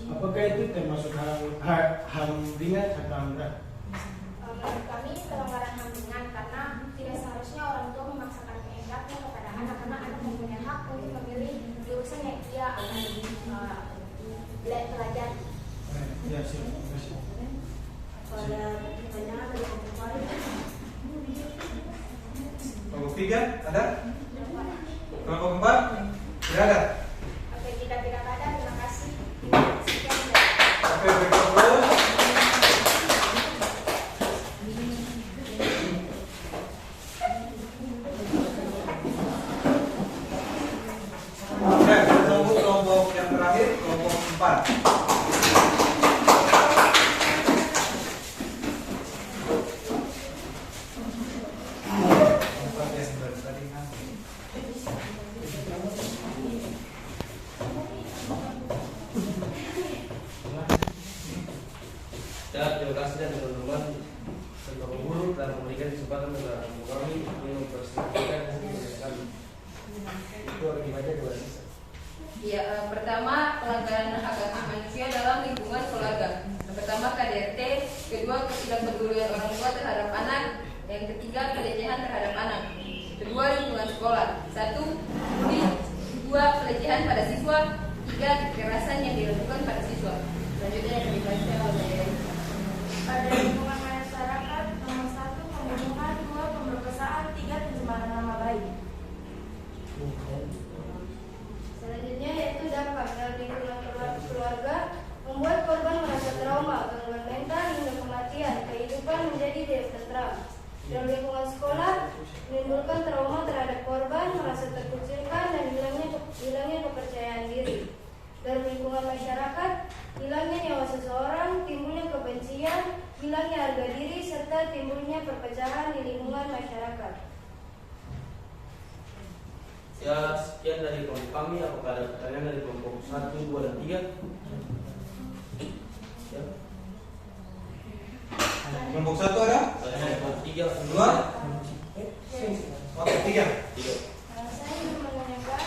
Apakah itu termasuk HAM ringan atau HAM berat? Menurut kami pelanggaran HAM ringan karena tidak seharusnya orang tua memaksakan kehendaknya kepada anak karena anak mempunyai hak untuk memilih jurusan yang dia akan pelajari. Ya, siap. Terima kasih. Pada pertanyaan dari kelompok Kelompok 3 ada? Kelompok 4 tidak ada? Oke, tidak ada. Terima kasih. Sekian. Oke, berikut. Oke, kita tunggu kelompok yang terakhir, kelompok 4. Ya, terima kasih dan teman-teman serta guru telah memberikan kesempatan kepada kami untuk mempresentasikan hasil kami. Itu harus dibaca dua bisa. Ya, pertama pelanggaran hak asasi manusia dalam lingkungan keluarga. Yang pertama KDRT, kedua ketidakpedulian orang tua terhadap anak, yang ketiga pelecehan terhadap anak. Kedua lingkungan sekolah. 1. Bully, 2. Pelecehan pada siswa, 3. Kekerasan yang dilakukan pada siswa. Selanjutnya yang dibaca oleh Pada lingkungan masyarakat, nomor 1 pembunuhan, 2 pemerkosaan, 3 pencemaran nama baik. Selanjutnya yaitu dampak dalam lingkungan keluarga membuat korban merasa trauma, gangguan mental hingga kematian, kehidupan menjadi tidak tentram. Dalam lingkungan sekolah menimbulkan trauma terhadap korban, merasa terkucilkan dan hilangnya kepercayaan diri. Dalam lingkungan masyarakat, hilangnya nyawa seseorang, timbulnya kebencian, hilangnya harga diri, serta timbulnya perpecahan di lingkungan masyarakat. Ya, sekian dari kelompok kami. Apakah ada pertanyaan dari kelompok 1, 2, dan 3? Ya. Kelompok 1 ada? Kelompok 3, 2? Oke, 3. Saya ingin menanyakan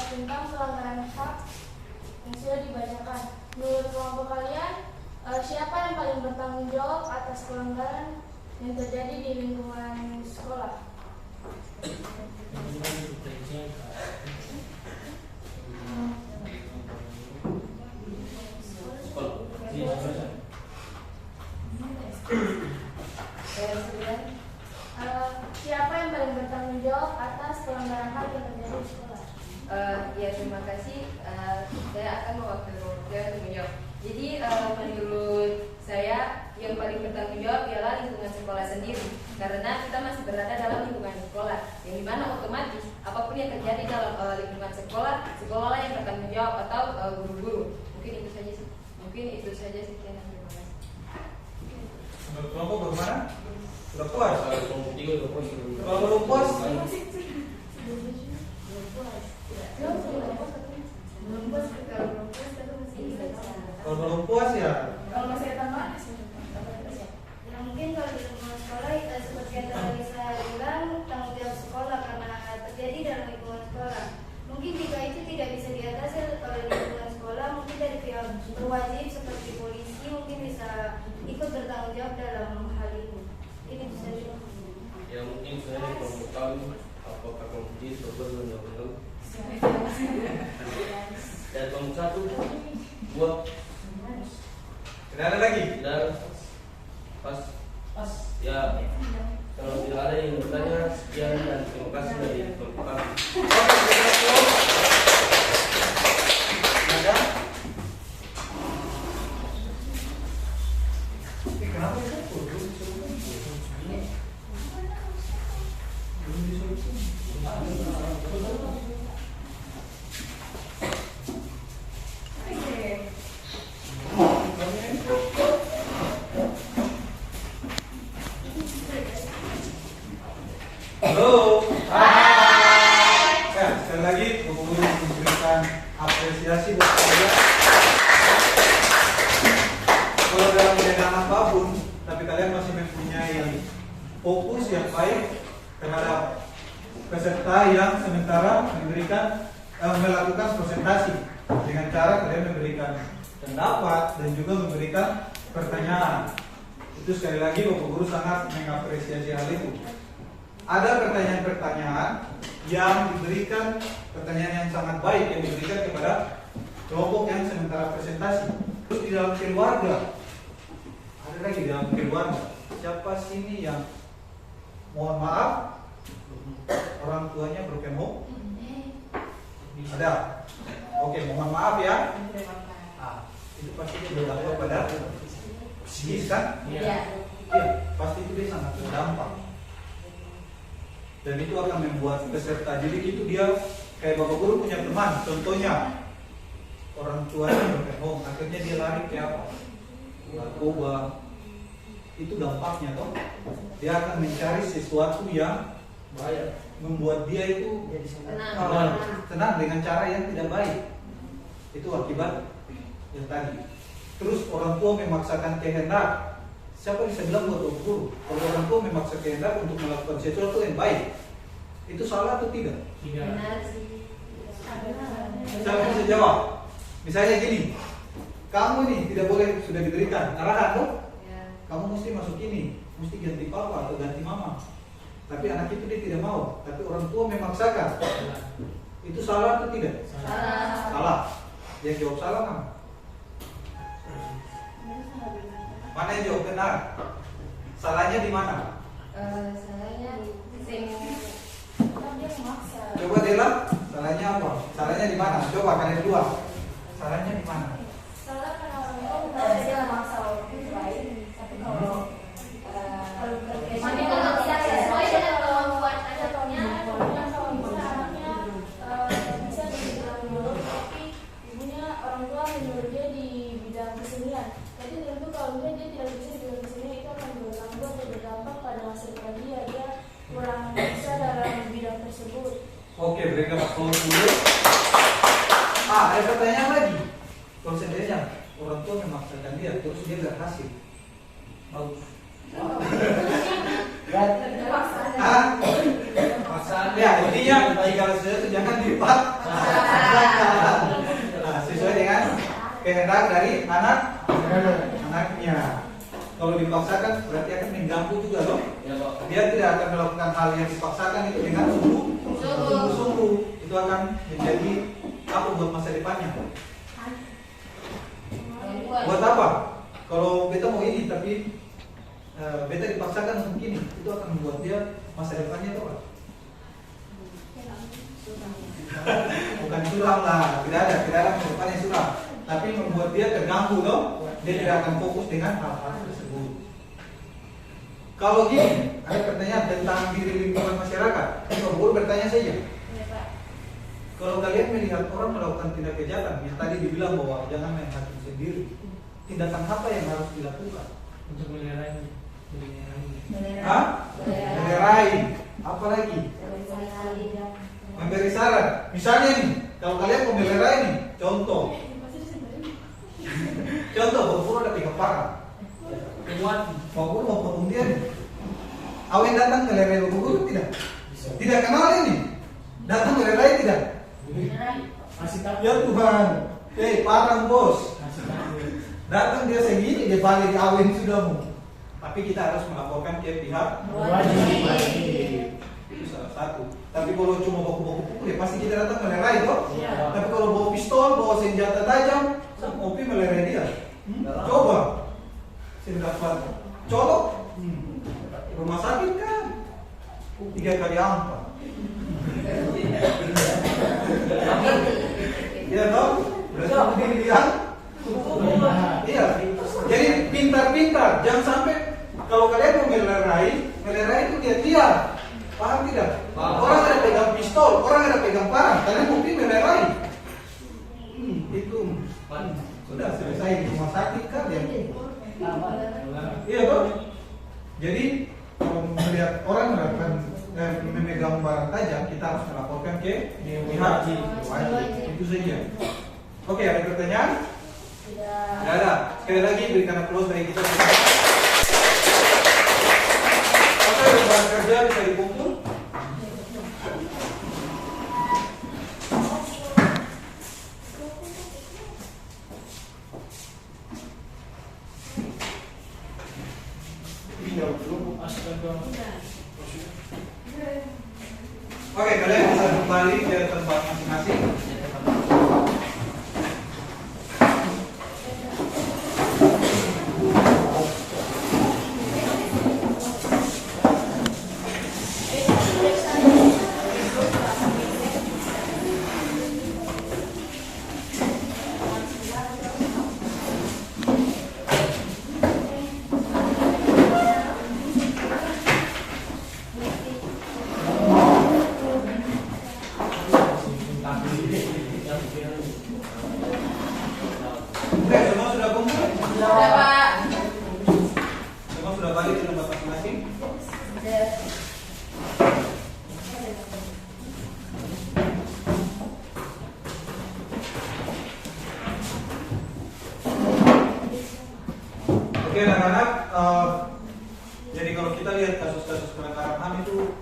tentang pelanggaran hak yang sudah dibacakan. Menurut kelompok kalian, siapa yang paling bertanggung jawab atas pelanggaran yang terjadi di lingkungan sekolah? Siapa yang paling bertanggung jawab atas pelanggaran hak yang terjadi di sekolah? Ya, terima kasih. Saya akan mewakili untuk menjawab. Jadi menurut saya yang paling bertanggung jawab ialah lingkungan sekolah sendiri, karena kita masih berada dalam lingkungan sekolah. Sudah puas? Kalau kelompok 3 udah puas. Kalau belum puas, kalau belum puas ya Kalau masih ada tambahan, Ya, mungkin kalau di lingkungan sekolah seperti yang tadi saya bilang tanggung jawab sekolah karena terjadi dalam lingkungan sekolah. Mungkin jika itu tidak bisa diatasi oleh lingkungan sekolah, mungkin dari pihak berwajib seperti polisi mungkin bisa ikut bertanggung jawab dalam hal ini. Ini bisa Ya mungkin saya kelompok kami apakah kelompok G berbuat dengan dan kelompok 1 buat tidak ada lagi. dan pas ya kalau tidak ada yang bertanya sekian dan terima kasih dari kelompok kami. Ada? Kenapa itu? Belum disuruh. Halo. Hai. Ya, sekali lagi Bapak Guru memberikan apresiasi buat kalian. Kalau dalam keadaan apapun, tapi kalian masih mempunyai fokus yang baik terhadap peserta yang sementara melakukan presentasi dengan cara kalian memberikan pendapat dan juga memberikan pertanyaan. Itu sekali lagi Bapak Guru sangat mengapresiasi hal itu. Ada pertanyaan-pertanyaan yang diberikan, pertanyaan yang sangat baik yang diberikan kepada kelompok yang sementara presentasi. Terus di dalam keluarga, ada lagi di dalam keluarga. Siapa sini yang mohon maaf orang tuanya broken home? Ada. Oke, mohon maaf ya. Itu pasti dia berdampak pada psikis kan? Iya. Iya, pasti itu dia sangat berdampak. Dan itu akan membuat peserta. Jadi itu dia kayak Bapak Guru punya teman, contohnya orang tuanya broken home, akhirnya dia lari ke apa? Narkoba. Itu dampaknya toh. Dia akan mencari sesuatu yang Bahaya. membuat dia itu tenang dengan cara yang tidak baik. Itu akibat yang tadi. Terus orang tua memaksakan kehendak. Siapa bisa bilang buat Bapak Guru? Kalau orang tua memaksa kehendak untuk melakukan sesuatu yang baik, itu salah atau tidak? Benar sih. Siapa bisa jawab? Misalnya gini, kamu nih tidak boleh sudah diberikan arahan loh. Kamu mesti masuk ini, mesti ganti papa atau ganti mama. Tapi anak itu dia tidak mau, tapi orang tua memaksakan. Itu salah atau tidak? Salah. Salah. Yang jawab salah kan? Mana yang jawab benar? Salahnya di mana? Salahnya sing dia memaksa. Coba Dela, salahnya apa? Salahnya di mana? Coba kalian dua. Salahnya di mana? Salah karena orang tua bukan dia memaksa waktu itu baik, tapi kalau Tapi kalau tidak sesuai dengan kemampuan anaknya, kalau misalnya anaknya bisa di bidang biologi, tapi ibunya orang tua menyuruh dia di bidang kesenian. Jadi tentu kalau dia tidak bisa di bidang kesenian itu akan berdampak pada masa depan dia kurang bisa dalam bidang tersebut. Oke, berikan waktu dulu. Ada pertanyaan lagi. Kalau seandainya orang tua memaksakan dia, terus dia berhasil. Bagus. Ya, intinya kalau sesuatu jangan dipaksakan. Sesuai dengan kehendak dari anaknya. Kalau dipaksakan berarti akan mengganggu juga loh. Ya Pak. Dia tidak akan melakukan hal yang dipaksakan itu dengan sungguh-sungguh. Itu akan menjadi apa buat masa depannya? Buat apa? Kalau beta mau ini tapi beta dipaksakan untuk ini, itu akan membuat dia masa depannya apa? Bukan suram lah, tidak ada masa depan yang suram, tapi membuat dia terganggu loh. Dia tidak akan fokus dengan hal-hal tersebut. Kalau gini, ada pertanyaan tentang diri lingkungan masyarakat. Ini Bapak Guru bertanya saja. Kalau kalian melihat orang melakukan tindak kejahatan, yang tadi dibilang bahwa jangan main hakim sendiri, tindakan apa yang harus dilakukan? Untuk menilainya. Hah? Melerai. Apa lagi? Memberi saran. Misalnya nih, kalau kalian mau melerai nih, contoh. Contoh, Bang Pur ada pegang parang. Bang Pur mau potong dia nih. Awen datang melerai Bang Pur tidak? Tidak kenal ini. Datang melerai tidak? Ya Tuhan. Parang bos. Datang dia segini, dia balik di Awen sudah mau. Tapi kita harus melaporkan ke pihak wajib. Itu salah satu. Tapi kalau cuma baku-baku pukul, ya pasti kita datang melerai toh. Tapi kalau bawa pistol, bawa senjata tajam, ngopi melerai dia. Coba. Saya dapat colok. Rumah sakit kan 3 kali ampa. Iya toh? Berarti pilihan. Iya. Jadi pintar-pintar, jangan sampai kalau kalian mau melerai itu dia. Paham tidak? Orang ada pegang pistol, orang ada pegang parang, kalian mungkin melerai. Itu sudah selesai di rumah sakit kan ya. Iya toh? Jadi kalau melihat orang melakukan memegang barang tajam, kita harus melaporkan ke pihak wajib. Itu saja. Oke, ada pertanyaan? Tidak ada. Sekali lagi berikan aplaus bagi kita. Oke, bahan kerja bisa dikumpul. Oke, kalian bisa kembali ke tempat masing-masing. Oke anak-anak, jadi kalau kita lihat kasus-kasus pelanggaran HAM itu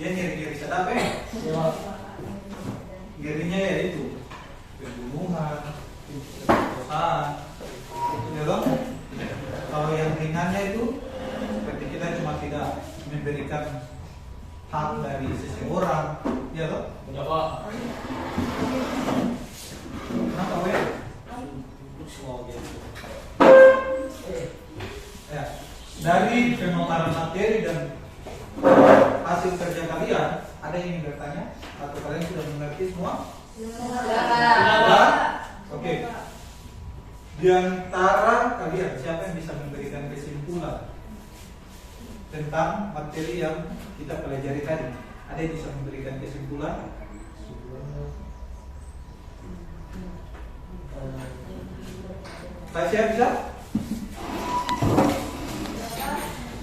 dia ngeri-ngeri sedap ngerinya ya itu pembunuhan, perkosaan, itu ya dong. Kalau yang ringannya itu seperti kita cuma tidak memberikan hak dari seseorang, ya dong. Kenapa weh? Ya, dari pemaparan materi dan hasil kerja kalian, ada yang ingin bertanya? Atau kalian sudah mengerti semua? Oke. Di antara kalian, siapa yang bisa memberikan kesimpulan tentang materi yang kita pelajari tadi? Ada yang bisa memberikan kesimpulan? Saya bisa?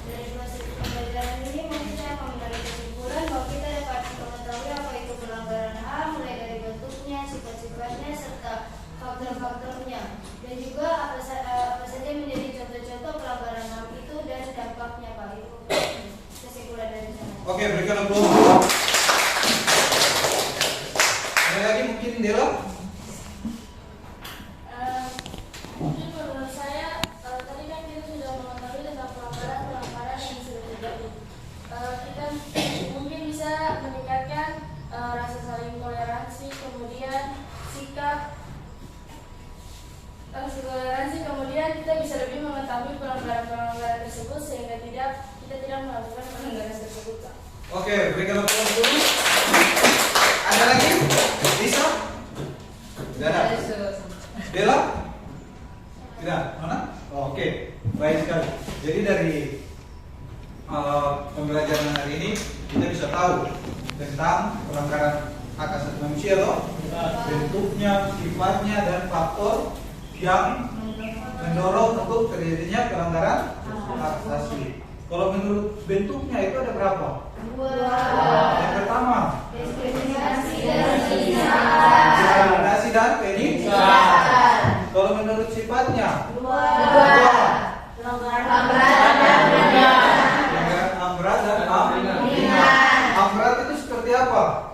Dari proses pembelajaran ini mungkin saya akan menarik kesimpulan bahwa kita dapat mengetahui apa itu pelanggaran HAM, mulai dari bentuknya, sifat-sifatnya, serta faktor-faktornya, dan juga apa saja menjadi contoh-contoh pelanggaran HAM itu dan dampaknya, Pak. Itu kesimpulan dari saya. Oke, berikan aplaus. Ada lagi mungkin Dela? Mungkin menurut saya tadi kan kita sudah mengetahui tentang pelanggaran yang sudah terjadi. Kita mungkin bisa meningkatkan rasa saling toleransi, kemudian sikap toleransi, kemudian kita bisa lebih mengetahui pelanggaran-pelanggaran tersebut sehingga kita tidak melakukan pelanggaran tersebut, Pak. Oke, berikan aplaus dulu. Ada lagi? Bisa? Tidak ada. Bella? Tidak? Mana? Oke, baik sekali. Jadi dari pembelajaran hari ini kita bisa tahu tentang pelanggaran hak asasi manusia, toh? Bentuknya, sifatnya, dan faktor yang mendorong untuk terjadinya pelanggaran hak asasi. Kalau menurut bentuknya itu ada berapa? Yang pertama, diskriminasi dan penyiksaan. Kalau menurut sifatnya, pelanggaran HAM berat dan HAM ringan. HAM berat itu seperti apa?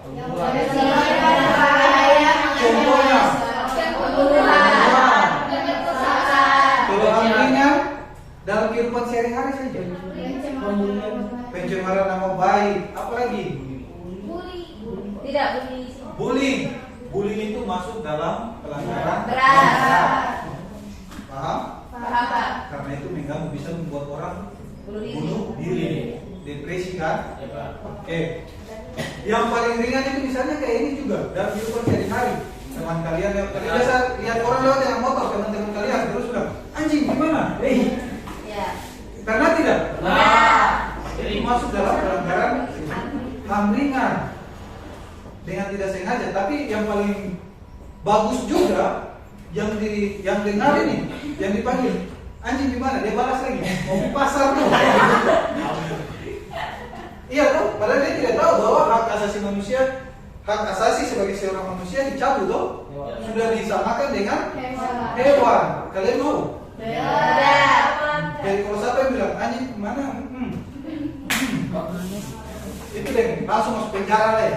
Contohnya, kalau HAM ringan dalam kehidupan sehari-hari saja. Pencemaran nama baik, apa lagi? Tidak bullying. Bullying itu masuk dalam pelanggaran berat. Paham? Paham Pak? Karena itu mengganggu, bisa membuat orang Bunuh bunuh diri, depresi kan? Ya, Pak. Oke. Yang paling ringan itu misalnya kayak ini juga dalam kehidupan sehari-hari. Teman kalian yang biasa lihat orang lewat yang motor, teman-teman kalian terus bilang, anjing gimana? Ya. Karena tidak? Jadi masuk dalam pelanggaran HAM ringan dengan tidak sengaja. Tapi yang paling bagus juga yang dengar ini, yang dipanggil anjing gimana? Dia balas lagi, mau ke pasar tuh. Iya tuh, padahal dia tidak tahu bahwa hak asasi manusia, hak asasi sebagai seorang manusia dicabut tuh, sudah disamakan dengan hewan. Kalian mau? Jadi kalau siapa yang bilang anjing gimana? Itu deh, langsung masuk penjara deh.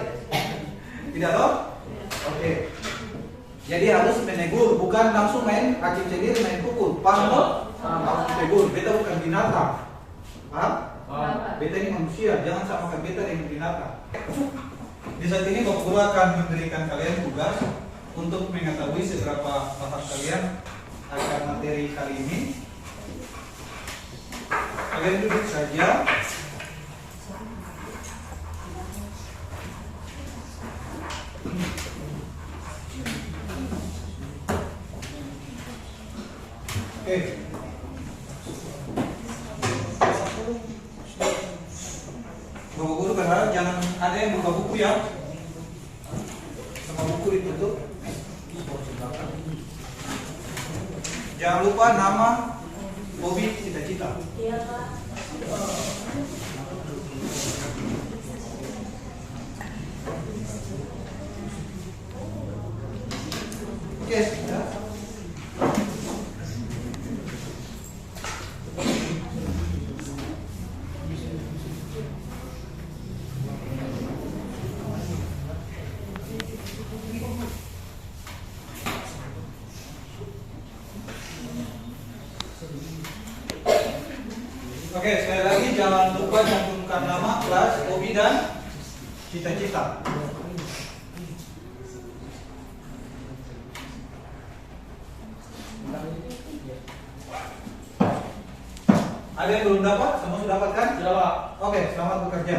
Tidak toh? Oke. Jadi harus menegur, bukan langsung main hakim sendiri main pukul. Paham toh? Harus menegur. Beta bukan binatang. Paham? Beta ini manusia, jangan samakan beta dengan binatang. Di saat ini Bapak Guru akan memberikan kalian tugas untuk mengetahui seberapa paham kalian akan materi kali ini. Kalian duduk saja. Oke. Bapak Guru berharap jangan ada yang buka buku ya. Semua buku ditutup. Jangan lupa nama, hobi, cita-cita. Iya Pak. Oke, sudah. Oke, sekali lagi jangan lupa cantumkan nama, kelas, hobi, dan cita-cita. Ada yang belum dapat? Semua sudah dapat kan? Sudah, Pak. Oke, selamat bekerja.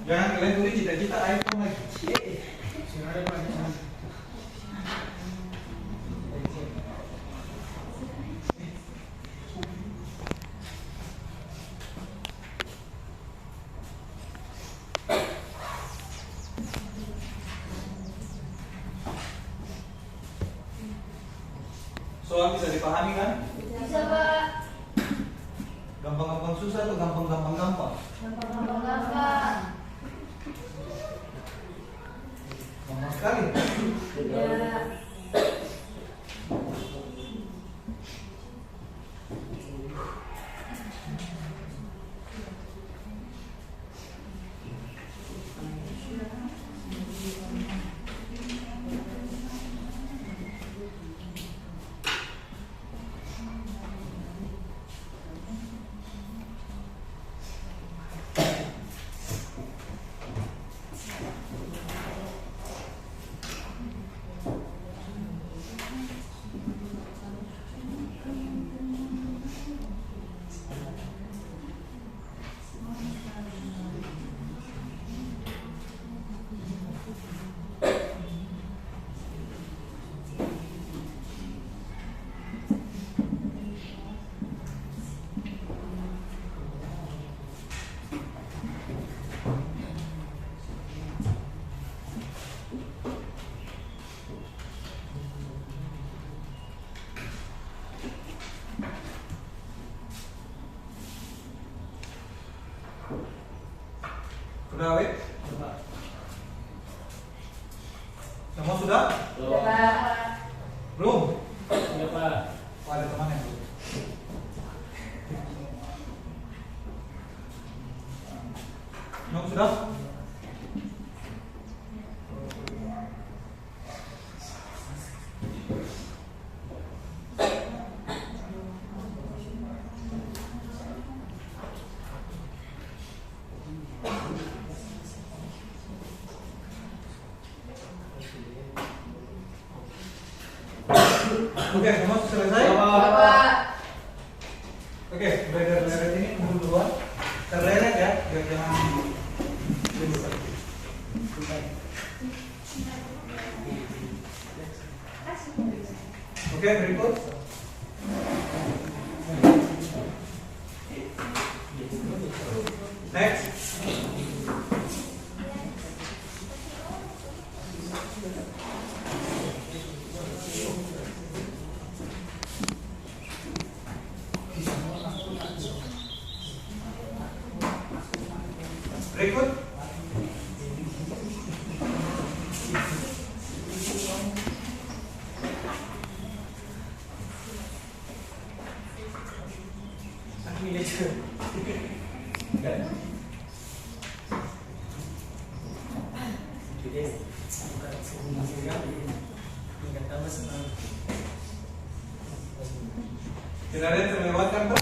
Jangan kalian tulis cita-cita iPhone lagi. Soal bisa dipahami kan? Bisa Pak. Gampang-gampang susah atau gampang-gampang gampang? Gampang-gampang. Gampang sekali. Ya. Sudah, Wek? Semua sudah? Ya, Pak. Belum? Ya Pak. Oh, ada teman yang belum. Belum sudah? Oke, semua selesai? Ya, Pak. Oke, leret ini mundur duluan. Terleret ya, biar jangan dulu. Oke, berikut. Next. Berikut. Tidak ada yang terlewatkan, Pak?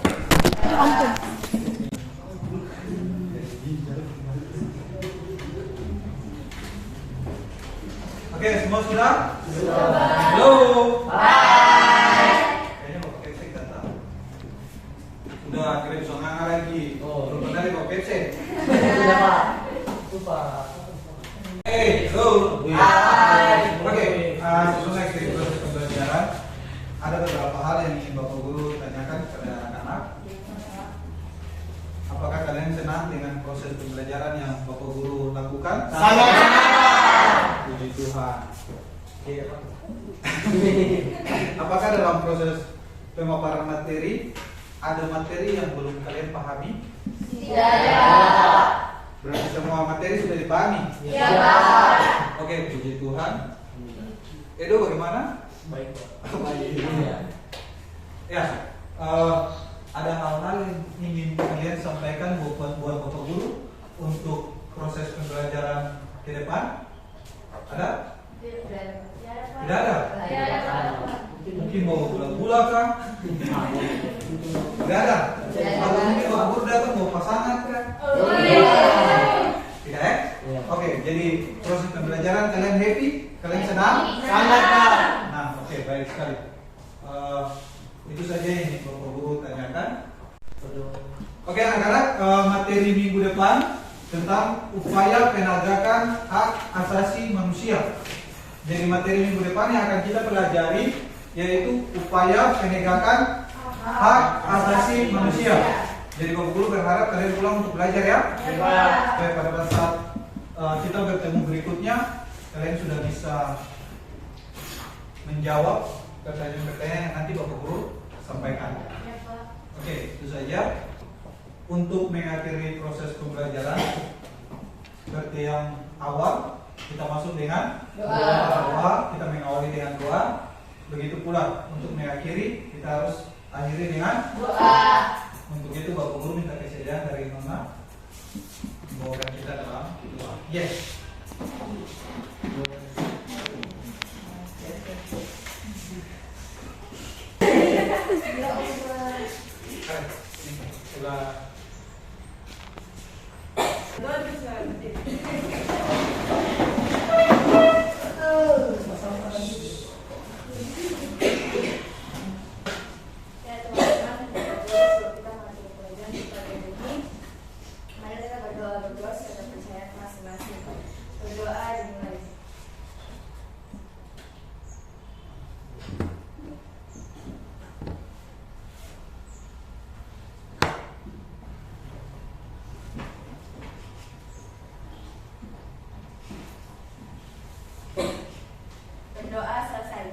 Oke, semua sudah? Sudah, Pak. Halo. Hai. Kayaknya mau pakai PC kita tahu. Sudah, kira bisa nganga lagi. Belum pernah di pakai PC. Sudah Pak. Lupa. Halo. Hai. Oke, sesuai dari proses pembelajaran, ada beberapa hal yang ingin Bapak Guru tanyakan kepada anak-anak. Apakah kalian senang dengan proses pembelajaran yang Bapak Guru lakukan? Puji Tuhan. Apakah dalam proses pemaparan materi ada materi yang belum kalian pahami? Tidak ada. Berarti semua materi sudah dipahami? Ya, Pak. Oke, puji Tuhan. Edo bagaimana? Baik Pak. Baik. Ya, ada hal-hal yang ingin kalian sampaikan buat Bapak Guru untuk proses pembelajaran ke depan? Ada? Tidak ada? Tidak ada, Pak. Mungkin mau gula-gula kah? Tidak ada? Atau mungkin Bapak Guru datang mau pasangan kah? Tidak ya? Oke, jadi proses pembelajaran kalian happy? Kalian senang? Sangat, Pak. Nah, oke, baik sekali. Itu saja yang ingin Bapak Guru tanyakan. Oke, anak-anak, materi minggu depan tentang upaya penegakan hak asasi manusia. Jadi materi minggu depan yang akan kita pelajari yaitu upaya penegakan hak asasi manusia. Jadi Bapak Guru berharap kalian pulang untuk belajar ya. Supaya pada saat kita bertemu berikutnya kalian sudah bisa menjawab pertanyaan-pertanyaan yang nanti Bapak Guru sampaikan. Oke, itu saja. untuk mengakhiri proses pembelajaran, seperti yang awal kita masuk dengan doa, kita mengawali dengan doa. Begitu pula untuk mengakhiri kita harus akhiri dengan doa. Untuk itu Bapak Guru minta kesediaan dari Nona membawakan kita dalam doa. Yes. Ya teman-teman, sebelum kita mengakhiri pelajaran kita hari ini, mari kita berdoa secara percaya masing-masing. Berdoa dimulai. Berdoa selesai.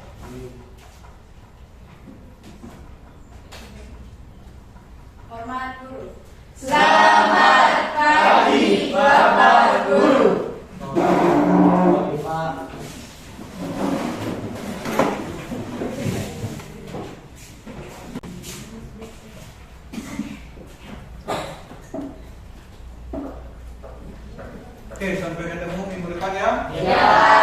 Hormat guru. Selamat pagi Bapak Guru. Oke, sampai ketemu minggu depan ya. Ya.